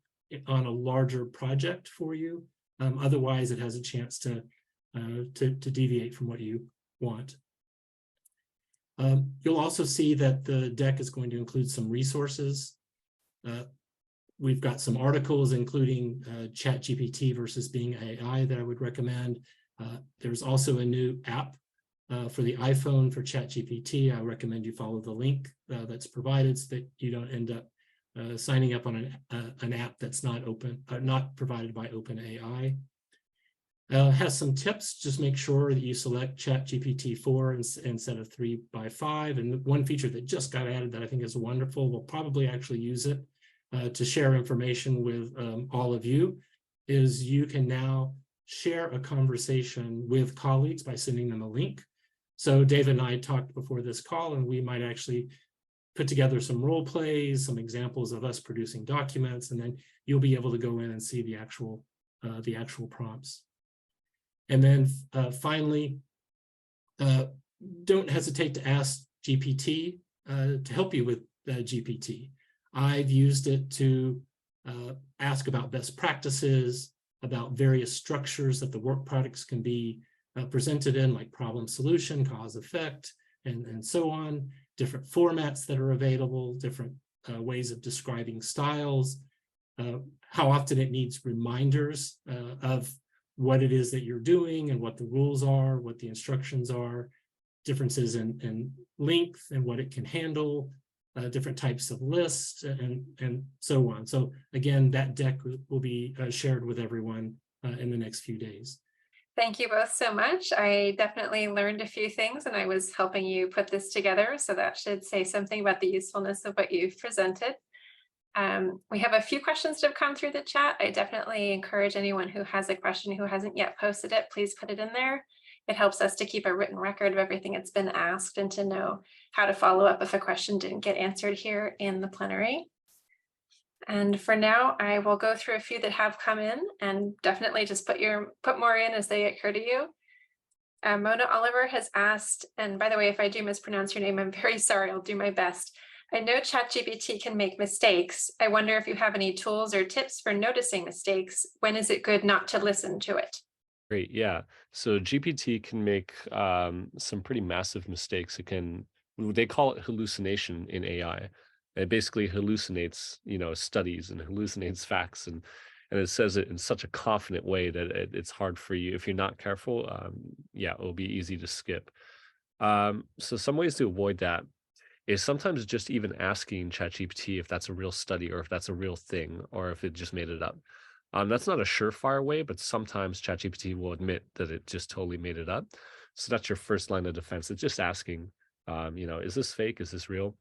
on a larger project for you. Otherwise, it has a chance to deviate from what you want. You'll also see that the deck is going to include some resources. We've got some articles, including ChatGPT versus Being AI, that I would recommend. There's also a new app for the iPhone for ChatGPT. I recommend you follow the link that's provided so that you don't end up signing up on an app that's not provided by OpenAI. Has some tips. Just make sure that you select ChatGPT 4 instead of 3x5. And one feature that just got added that I think is wonderful, we'll probably actually use it to share information with all of you, is you can now share a conversation with colleagues by sending them a link. So David and I talked before this call, and we might actually put together some role plays, some examples of us producing documents, and then you'll be able to go in and see the actual prompts. And then finally, don't hesitate to ask GPT to help you with GPT. I've used it to ask about best practices, about various structures that the work products can be presented in, like problem solution, cause effect, and so on, different formats that are available, different ways of describing styles, how often it needs reminders of what it is that you're doing and what the rules are, what the instructions are, differences in length and what it can handle, different types of lists, and so on. So again, that deck will be shared with everyone in the next few days. Thank you both so much. I definitely learned a few things, and I was helping you put this together, so that should say something about the usefulness of what you've presented. We have a few questions that have come through the chat. I definitely encourage anyone who has a question who hasn't yet posted it, please put it in there. It helps us to keep a written record of everything that's been asked and to know how to follow up if a question didn't get answered here in the plenary. And for now, I will go through a few that have come in, and definitely just put more in as they occur to you. Mona Oliver has asked, and by the way, if I do mispronounce your name, I'm very sorry, I'll do my best. I know ChatGPT can make mistakes. I wonder if you have any tools or tips for noticing mistakes. When is it good not to listen to it? Great, yeah. So GPT can make some pretty massive mistakes. They call it hallucination in AI. It basically hallucinates, studies and hallucinates facts, and it says it in such a confident way that it's hard for you if you're not careful. Yeah, it'll be easy to skip. So some ways to avoid that is sometimes just even asking ChatGPT if that's a real study or if that's a real thing or if it just made it up. That's not a surefire way, but sometimes ChatGPT will admit that it just totally made it up. So that's your first line of defense. It's just asking, is this fake? Is this real?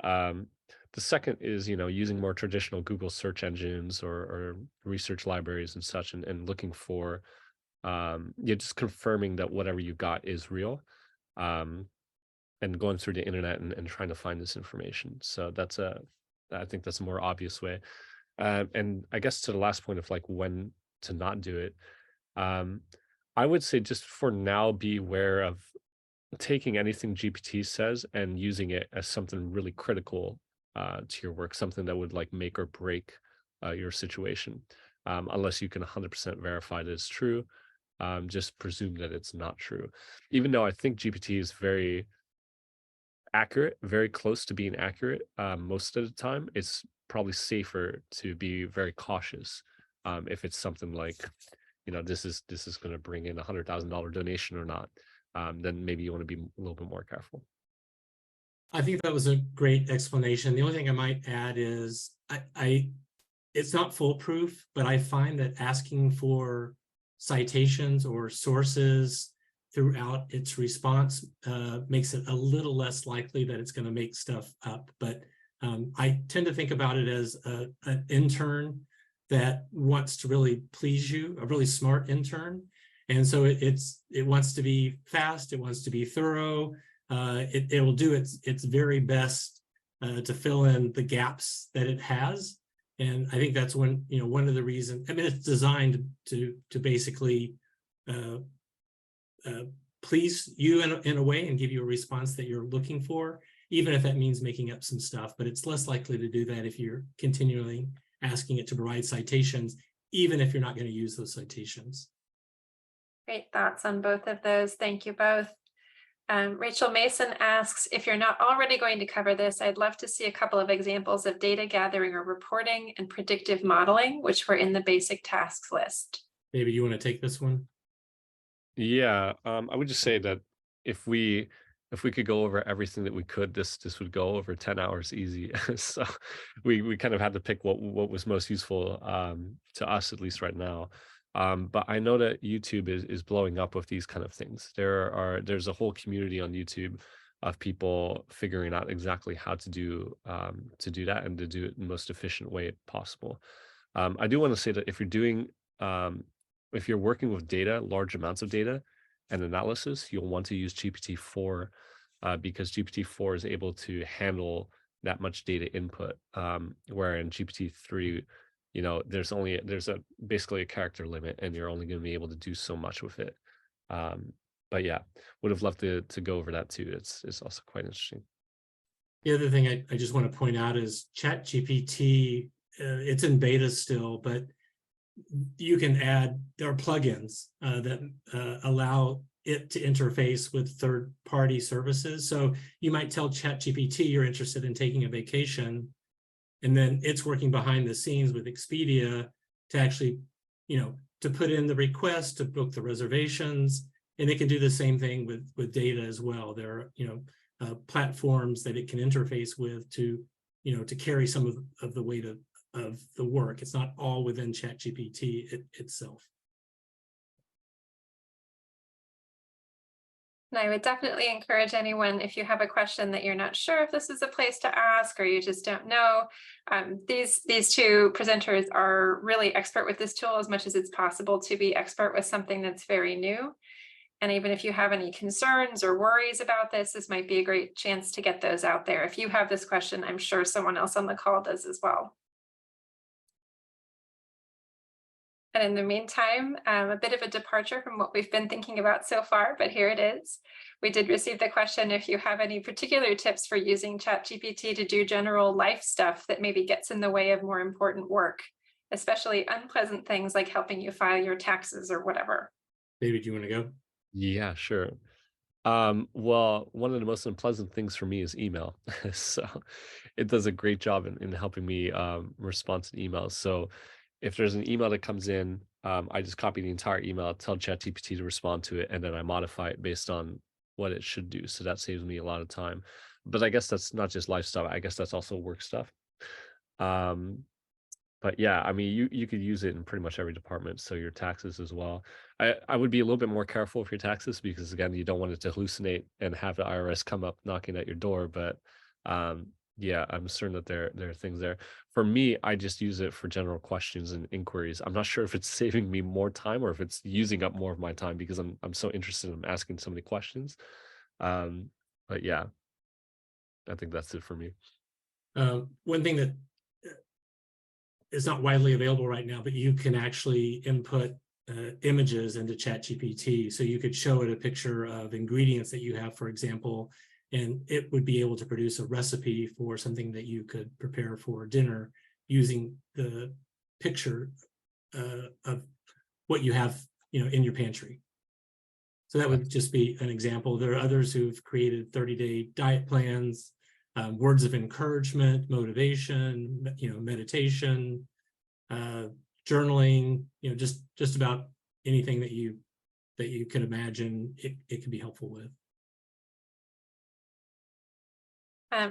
Um, the second is, using more traditional Google search engines or research libraries and such, and looking for, just confirming that whatever you got is real. Um, and going through the internet and trying to find this information. So I think that's a more obvious way. And I guess to the last point of like when to not do it, um, I would say just for now, be aware of taking anything GPT says and using it as something really critical to your work, something that would like make or break your situation. Unless you can 100% verify that it's true, just presume that it's not true. Even though I think GPT is very accurate, very close to being accurate most of the time, it's probably safer to be very cautious if it's something like, this is going to bring in $100,000 donation or not. Then maybe you want to be a little bit more careful. I think that was a great explanation. The only thing I might add is it's not foolproof, but I find that asking for citations or sources throughout its response makes it a little less likely that it's going to make stuff up. But I tend to think about it as an intern that wants to really please you, a really smart intern. And so it wants to be fast, it wants to be thorough, it will do its very best to fill in the gaps that it has. And I think that's one of the reasons. I mean, it's designed to basically please you in a way and give you a response that you're looking for, even if that means making up some stuff. But it's less likely to do that if you're continually asking it to provide citations, even if you're not going to use those citations. Great thoughts on both of those. Thank you both. Rachel Mason asks, if you're not already going to cover this, I'd love to see a couple of examples of data gathering or reporting and predictive modeling, which were in the basic tasks list. Maybe you want to take this one? Yeah, I would just say that if we could go over everything that we could, this would go over 10 hours easy. So we kind of had to pick what was most useful to us, at least right now. But I know that YouTube is blowing up with these kind of things. There's a whole community on YouTube of people figuring out exactly how to do that and to do it in the most efficient way possible. I do want to say that if you're working with data, large amounts of data and analysis, you'll want to use GPT-4 because GPT-4 is able to handle that much data input, where in GPT-3, there's basically a character limit and you're only going to be able to do so much with it. But yeah, would have loved to go over that too. It's also quite interesting. The other thing I just want to point out is ChatGPT, it's in beta still, but you can there are plugins that allow it to interface with third-party services. So you might tell ChatGPT you're interested in taking a vacation, and then it's working behind the scenes with Expedia to actually, to put in the request, to book the reservations, and it can do the same thing with data as well. There are, platforms that it can interface with to, to carry some of the weight of the work. It's not all within ChatGPT itself. And I would definitely encourage anyone, if you have a question that you're not sure if this is a place to ask or you just don't know, these two presenters are really expert with this tool as much as it's possible to be expert with something that's very new. And even if you have any concerns or worries about this might be a great chance to get those out there. If you have this question, I'm sure someone else on the call does as well. And in the meantime, a bit of a departure from what we've been thinking about so far, but here it is. We did receive the question if you have any particular tips for using ChatGPT to do general life stuff that maybe gets in the way of more important work, especially unpleasant things like helping you file your taxes or whatever. David, you want to go? Yeah, sure. Well, one of the most unpleasant things for me is email. So it does a great job in helping me respond to emails. So if there's an email that comes in, I just copy the entire email, tell ChatGPT to respond to it, and then I modify it based on what it should do. So that saves me a lot of time. But I guess that's not just life stuff. I guess that's also work stuff. Um, but yeah, I mean, you could use it in pretty much every department. So your taxes as well. I would be a little bit more careful with your taxes because again, you don't want it to hallucinate and have the IRS come up knocking at your door. But um, yeah, I'm certain that there are things there. For me, I just use it for general questions and inquiries. I'm not sure if it's saving me more time or if it's using up more of my time because I'm so interested in asking so many questions. Um, but yeah, I think that's it for me. One thing that is not widely available right now, but you can actually input images into ChatGPT. So you could show it a picture of ingredients that you have, for example, and it would be able to produce a recipe for something that you could prepare for dinner using the picture of what you have, in your pantry. So that would just be an example. There are others who've created 30-day diet plans, words of encouragement, motivation, meditation, journaling, just about anything that you can imagine it can be helpful with.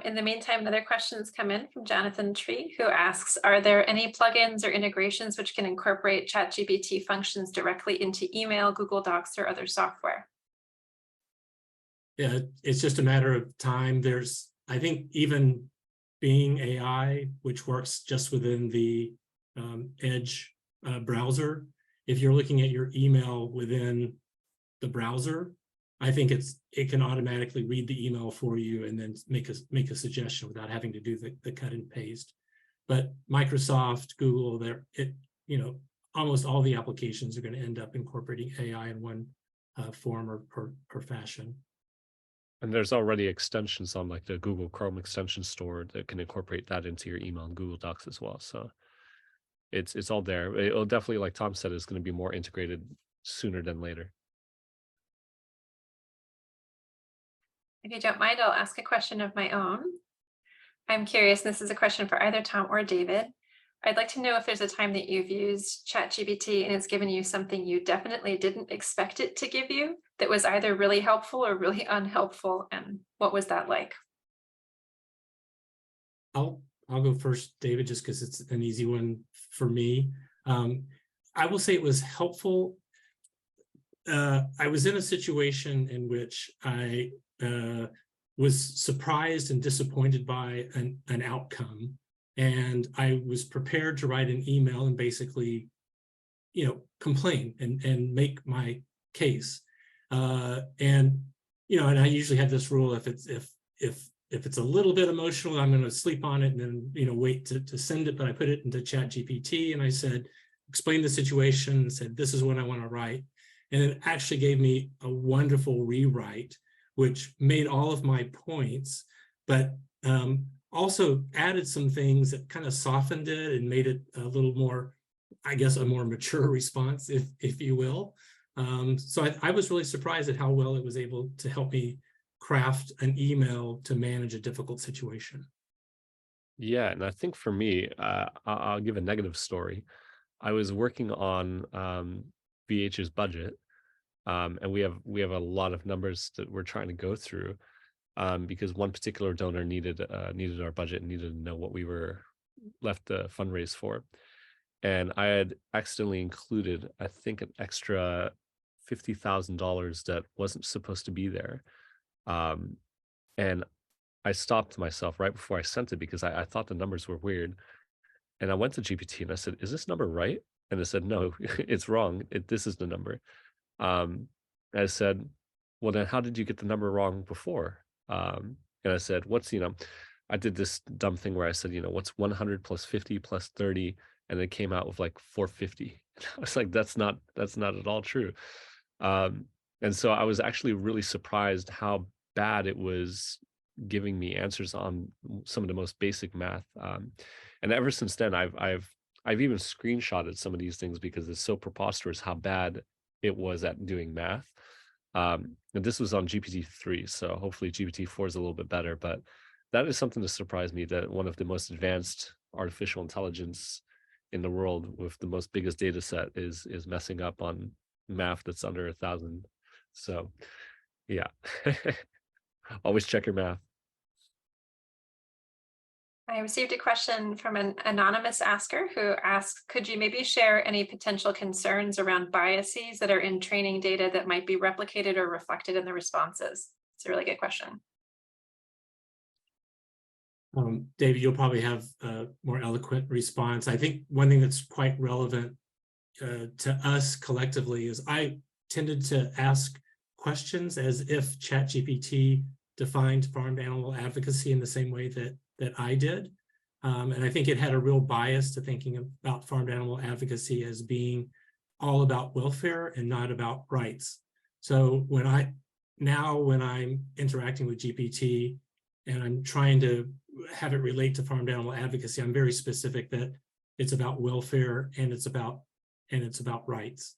In the meantime, another questions come in from Jonathan Tree, who asks, are there any plugins or integrations which can incorporate ChatGPT functions directly into email, Google Docs, or other software? Yeah, it's just a matter of time. There's, I think, even Bing AI, which works just within the Edge browser, if you're looking at your email within the browser, I think it can automatically read the email for you and then make a suggestion without having to do the cut and paste. But Microsoft, Google, almost all the applications are going to end up incorporating AI in one form or fashion. And there's already extensions on like the Google Chrome extension store that can incorporate that into your email and Google Docs as well. So it's all there. It'll definitely, like Tom said, is going to be more integrated sooner than later. If you don't mind, I'll ask a question of my own. I'm curious, and this is a question for either Tom or David. I'd like to know if there's a time that you've used ChatGPT and it's given you something you definitely didn't expect it to give you that was either really helpful or really unhelpful, and what was that like? I'll go first, David, just because it's an easy one for me. I will say it was helpful. I was in a situation in which I was surprised and disappointed by an outcome. And I was prepared to write an email and basically, complain and make my case. And I usually have this rule: if it's a little bit emotional, I'm going to sleep on it and then wait to send it. But I put it into ChatGPT and I said, explain the situation, and said, this is what I want to write. And it actually gave me a wonderful rewrite, which made all of my points, but also added some things that kind of softened it and made it a little more, I guess, a more mature response, if you will. So I was really surprised at how well it was able to help me craft an email to manage a difficult situation. Yeah, and I think for me, I'll give a negative story. I was working on VH's budget, and we have a lot of numbers that we're trying to go through. because one particular donor needed our budget and needed to know what we were left to fundraise for. And I had accidentally included, I think, an extra $50,000 that wasn't supposed to be there. Um, and I stopped myself right before I sent it because I thought the numbers were weird. And I went to GPT and I said, "Is this number right?" And it said, "No, it's wrong. This is the number." And I said, "Well, then how did you get the number wrong before?" And I said, I did this dumb thing where I said, "What's 100 plus 50 plus 30?" And it came out with like 450. I was like, that's not at all true. Um, and so I was actually really surprised how bad it was giving me answers on some of the most basic math. And ever since then, I've even screenshotted some of these things because it's so preposterous how bad it was at doing math. And this was on GPT-3, so hopefully GPT-4 is a little bit better. But that is something to surprise me, that one of the most advanced artificial intelligence in the world with the most biggest data set is messing up on math that's under 1,000. So yeah, always check your math. I received a question from an anonymous asker who asks, could you maybe share any potential concerns around biases that are in training data that might be replicated or reflected in the responses? It's a really good question. David, you'll probably have a more eloquent response. I think one thing that's quite relevant to us collectively is I tended to ask questions as if ChatGPT defined farmed animal advocacy in the same way that I did. And I think it had a real bias to thinking about farmed animal advocacy as being all about welfare and not about rights. So when I'm interacting with GPT and I'm trying to have it relate to farmed animal advocacy, I'm very specific that it's about welfare and it's about rights.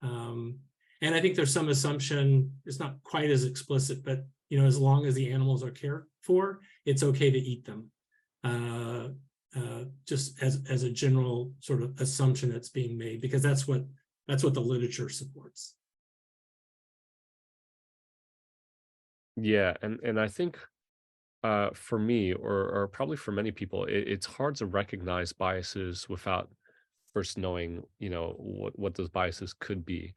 And I think there's some assumption, it's not quite as explicit, but as long as the animals are cared for, it's okay to eat them. Just as a general sort of assumption that's being made, because that's what the literature supports. Yeah, and I think for me, or probably for many people, it's hard to recognize biases without first knowing, what those biases could be.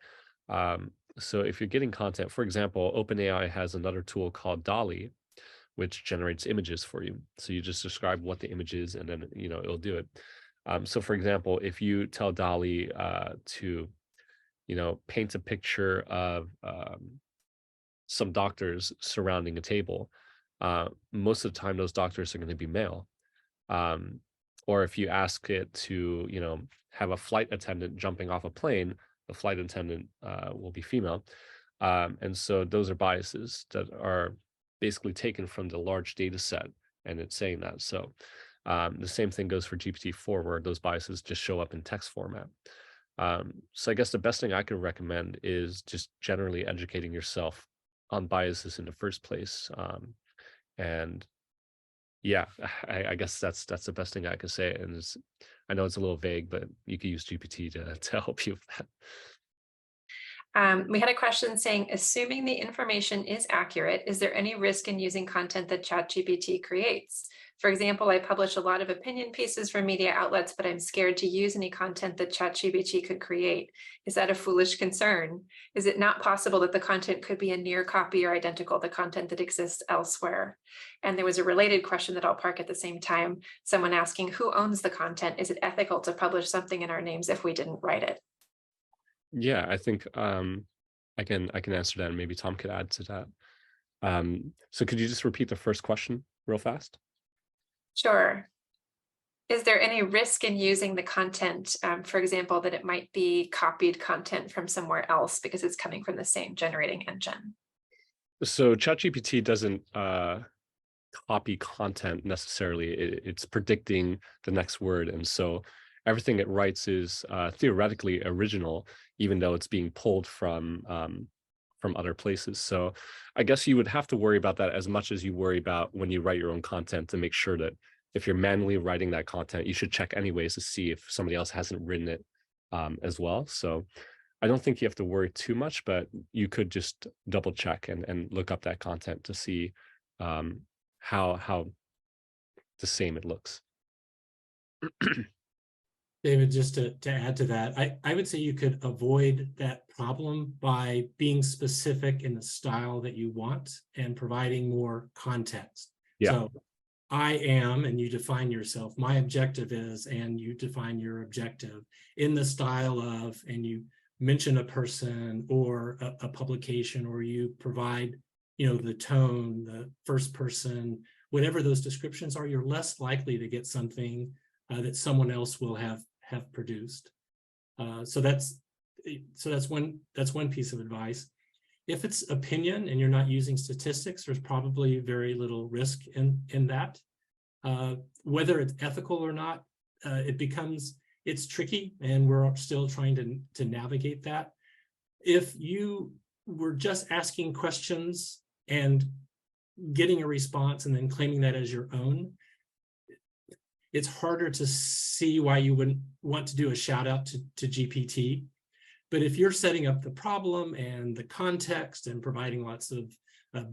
So if you're getting content, for example, OpenAI has another tool called DALL-E, which generates images for you. So you just describe what the image is, and then it'll do it. So for example, if you tell DALL-E to paint a picture of some doctors surrounding a table, most of the time those doctors are going to be male. Um, or if you ask it to, have a flight attendant jumping off a plane, the flight attendant will be female. And so those are biases that are basically taken from the large data set, and it's saying that. So the same thing goes for GPT-4, where those biases just show up in text format. So I guess the best thing I could recommend is just generally educating yourself on biases in the first place. And yeah, I guess that's the best thing I can say. And I know it's a little vague, but you could use GPT to help you with that. We had a question saying, assuming the information is accurate, is there any risk in using content that ChatGPT creates? For example, I publish a lot of opinion pieces from media outlets, but I'm scared to use any content that ChatGPT could create. Is that a foolish concern? Is it not possible that the content could be a near copy or identical to content that exists elsewhere? And there was a related question that I'll park at the same time. Someone asking, who owns the content? Is it ethical to publish something in our names if we didn't write it? Yeah, I think I can answer that, and maybe Tom could add to that. So could you just repeat the first question real fast? Sure. Is there any risk in using the content, for example, that it might be copied content from somewhere else because it's coming from the same generating engine? So ChatGPT doesn't copy content necessarily. It's predicting the next word, and so everything it writes is theoretically original, even though it's being pulled from other places. So I guess you would have to worry about that as much as you worry about when you write your own content, to make sure that if you're manually writing that content, you should check anyways to see if somebody else hasn't written it as well. So I don't think you have to worry too much, but you could just double check and look up that content to see how the same it looks. David, just to add to that, I would say you could avoid that problem by being specific in the style that you want and providing more context. Yeah. So I am, and you define yourself, my objective is, and you define your objective in the style of, and you mention a person or a publication, or you provide, the tone, the first person, whatever those descriptions are, you're less likely to get something that someone else will have produced. So that's one piece of advice. If it's opinion and you're not using statistics, there's probably very little risk in that. Whether it's ethical or not, it's tricky, and we're still trying to navigate that. If you were just asking questions and getting a response and then claiming that as your own, it's harder to see why you wouldn't want to do a shout out to GPT. But if you're setting up the problem and the context and providing lots of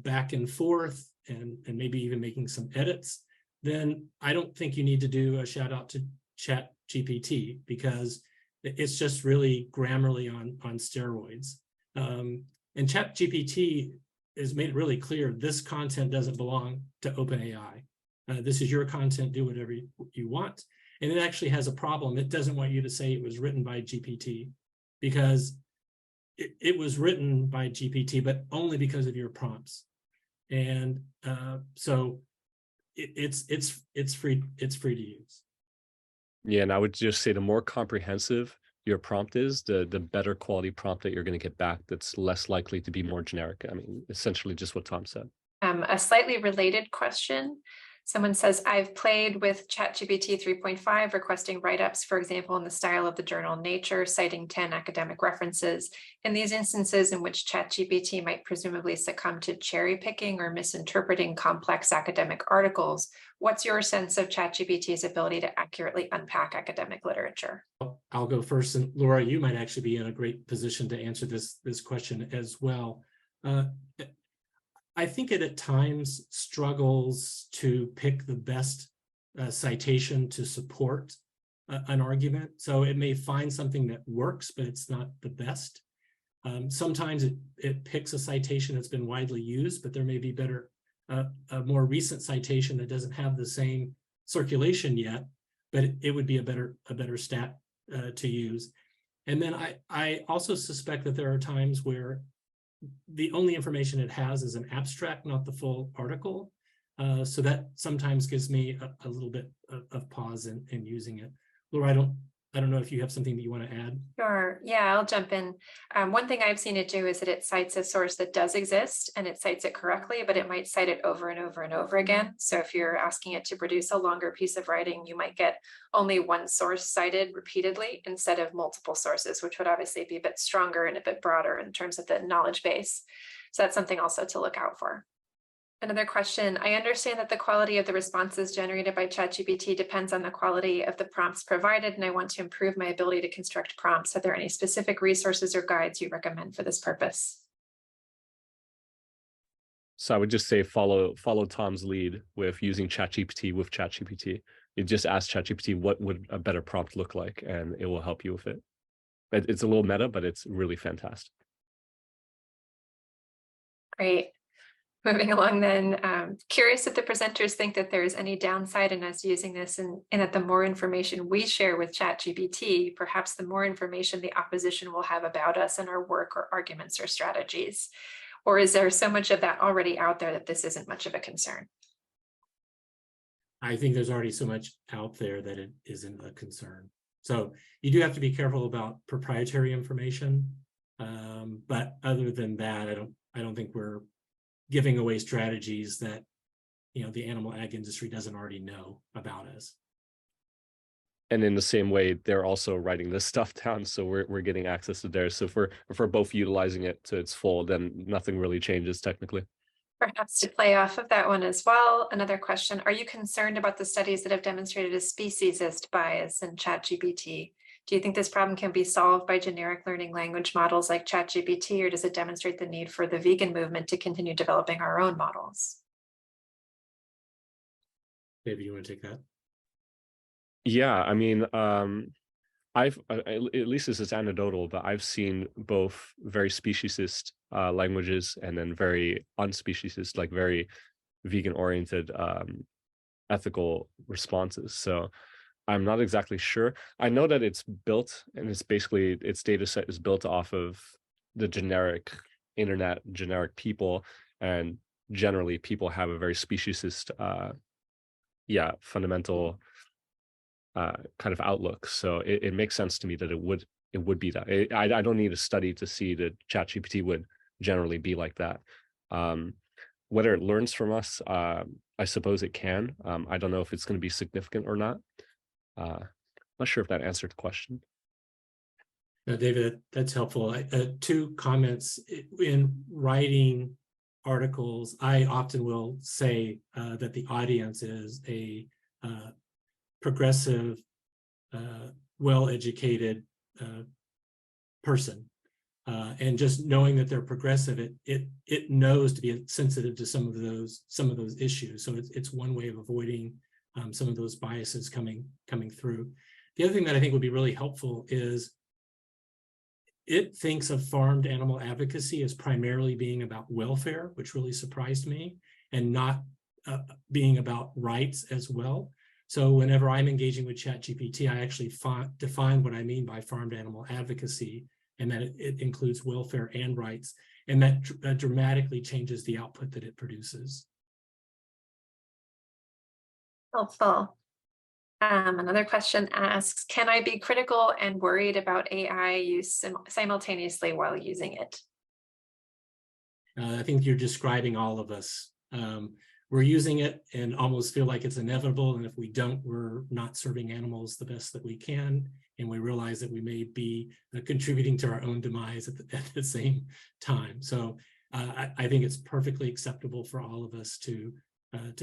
back and forth and maybe even making some edits, then I don't think you need to do a shout out to ChatGPT, because it's just really Grammarly on steroids. And ChatGPT has made it really clear this content doesn't belong to OpenAI. This is your content, do whatever you want. And it actually has a problem. It doesn't want you to say it was written by GPT, because it was written by GPT, but only because of your prompts. And so it's free to use. Yeah, and I would just say the more comprehensive your prompt is, the better quality prompt that you're going to get back, that's less likely to be more generic. I mean, essentially just what Tom said. A slightly related question. Someone says, I've played with ChatGPT 3.5, requesting write-ups, for example, in the style of the journal Nature, citing 10 academic references. In these instances in which ChatGPT might presumably succumb to cherry picking or misinterpreting complex academic articles, what's your sense of ChatGPT's ability to accurately unpack academic literature? I'll go first, and Laura, you might actually be in a great position to answer this question as well. I think it at times struggles to pick the best citation to support an argument. So it may find something that works, but it's not the best. Sometimes it picks a citation that's been widely used, but there may be a more recent citation that doesn't have the same circulation yet, but it would be a better stat to use. And then I also suspect that there are times where the only information it has is an abstract, not the full article. So that sometimes gives me a little bit of pause in using it. Laura, I don't know if you have something that you want to add. Sure. Yeah, I'll jump in. One thing I've seen it do is that it cites a source that does exist and it cites it correctly, but it might cite it over and over and over again. So if you're asking it to produce a longer piece of writing, you might get only one source cited repeatedly instead of multiple sources, which would obviously be a bit stronger and a bit broader in terms of the knowledge base. So that's something also to look out for. Another question. I understand that the quality of the responses generated by ChatGPT depends on the quality of the prompts provided, and I want to improve my ability to construct prompts. Are there any specific resources or guides you recommend for this purpose? So I would just say follow Tom's lead with using ChatGPT with ChatGPT. You just ask ChatGPT what would a better prompt look like, and it will help you with it. It's a little meta, but it's really fantastic. Great. Moving along then, curious if the presenters think that there is any downside in us using this, and that the more information we share with ChatGPT, perhaps the more information the opposition will have about us and our work or arguments or strategies. Or is there so much of that already out there that this isn't much of a concern? I think there's already so much out there that it isn't a concern. So you do have to be careful about proprietary information. But other than that, I don't think we're giving away strategies that the animal ag industry doesn't already know about us. And in the same way, they're also writing this stuff down, so we're getting access to theirs. So if we're both utilizing it to its full, then nothing really changes technically. Perhaps to play off of that one as well, another question: are you concerned about the studies that have demonstrated a speciesist bias in ChatGPT? Do you think this problem can be solved by generic learning language models like ChatGPT, or does it demonstrate the need for the vegan movement to continue developing our own models? Maybe you want to take that? Yeah, I mean, I've at least this is anecdotal, but I've seen both very speciesist languages and then very unspeciesist, like very vegan oriented ethical responses. So I'm not exactly sure. I know that it's built and it's basically its data set is built off of the generic internet, generic people, and generally people have a very speciesist fundamental kind of outlook. So it makes sense to me that it would be that. I don't need a study to see that ChatGPT would generally be like that. Whether it learns from us, I suppose it can. I don't know if it's going to be significant or not. Not sure if that answered the question. No, David, that's helpful. Two comments. In writing articles, I often will say that the audience is a progressive, well-educated person. And just knowing that they're progressive, it knows to be sensitive to some of those issues. So it's one way of avoiding some of those biases coming through. The other thing that I think would be really helpful is it thinks of farmed animal advocacy as primarily being about welfare, which really surprised me, and not being about rights as well. So whenever I'm engaging with ChatGPT, I actually define what I mean by farmed animal advocacy, and that it includes welfare and rights, and that dramatically changes the output that it produces. Helpful. Another question asks, can I be critical and worried about AI use simultaneously while using it? I think you're describing all of us. We're using it and almost feel like it's inevitable. And if we don't, we're not serving animals the best that we can. And we realize that we may be contributing to our own demise at the same time. So I think it's perfectly acceptable for all of us to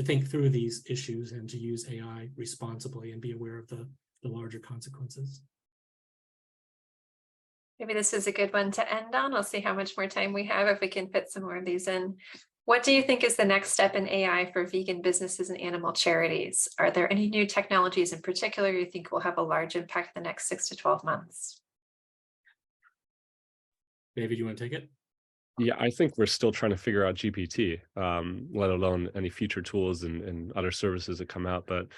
think through these issues and to use AI responsibly and be aware of the larger consequences. Maybe this is a good one to end on. I'll see how much more time we have if we can fit some more of these in. What do you think is the next step in AI for vegan businesses and animal charities? Are there any new technologies in particular you think will have a large impact in the next 6 to 12 months? David, you want to take it? Yeah, I think we're still trying to figure out GPT, let alone any future tools and other services that come out. But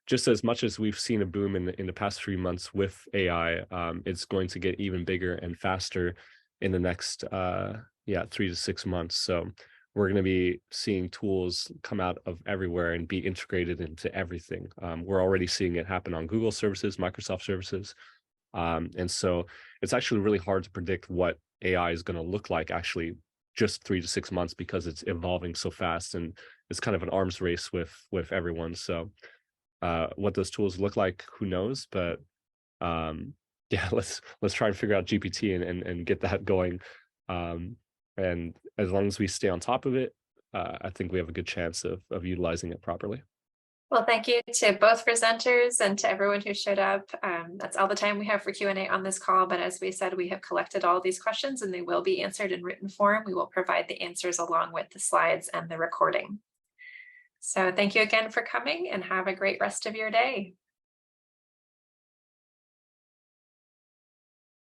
just as much as we've seen a boom in the past 3 months with AI, it's going to get even bigger and faster in the next 3 to 6 months. So we're going to be seeing tools come out of everywhere and be integrated into everything. We're already seeing it happen on Google services, Microsoft services. And so it's actually really hard to predict what AI is going to look like actually just 3 to 6 months, because it's evolving so fast and it's kind of an arms race with everyone. So what those tools look like, who knows? But yeah, let's try and figure out GPT and get that going. And as long as we stay on top of it, I think we have a good chance of utilizing it properly. Well, thank you to both presenters and to everyone who showed up. That's all the time we have for Q&A on this call, but as we said, we have collected all these questions and they will be answered in written form. We will provide the answers along with the slides and the recording. So thank you again for coming and have a great rest of your day.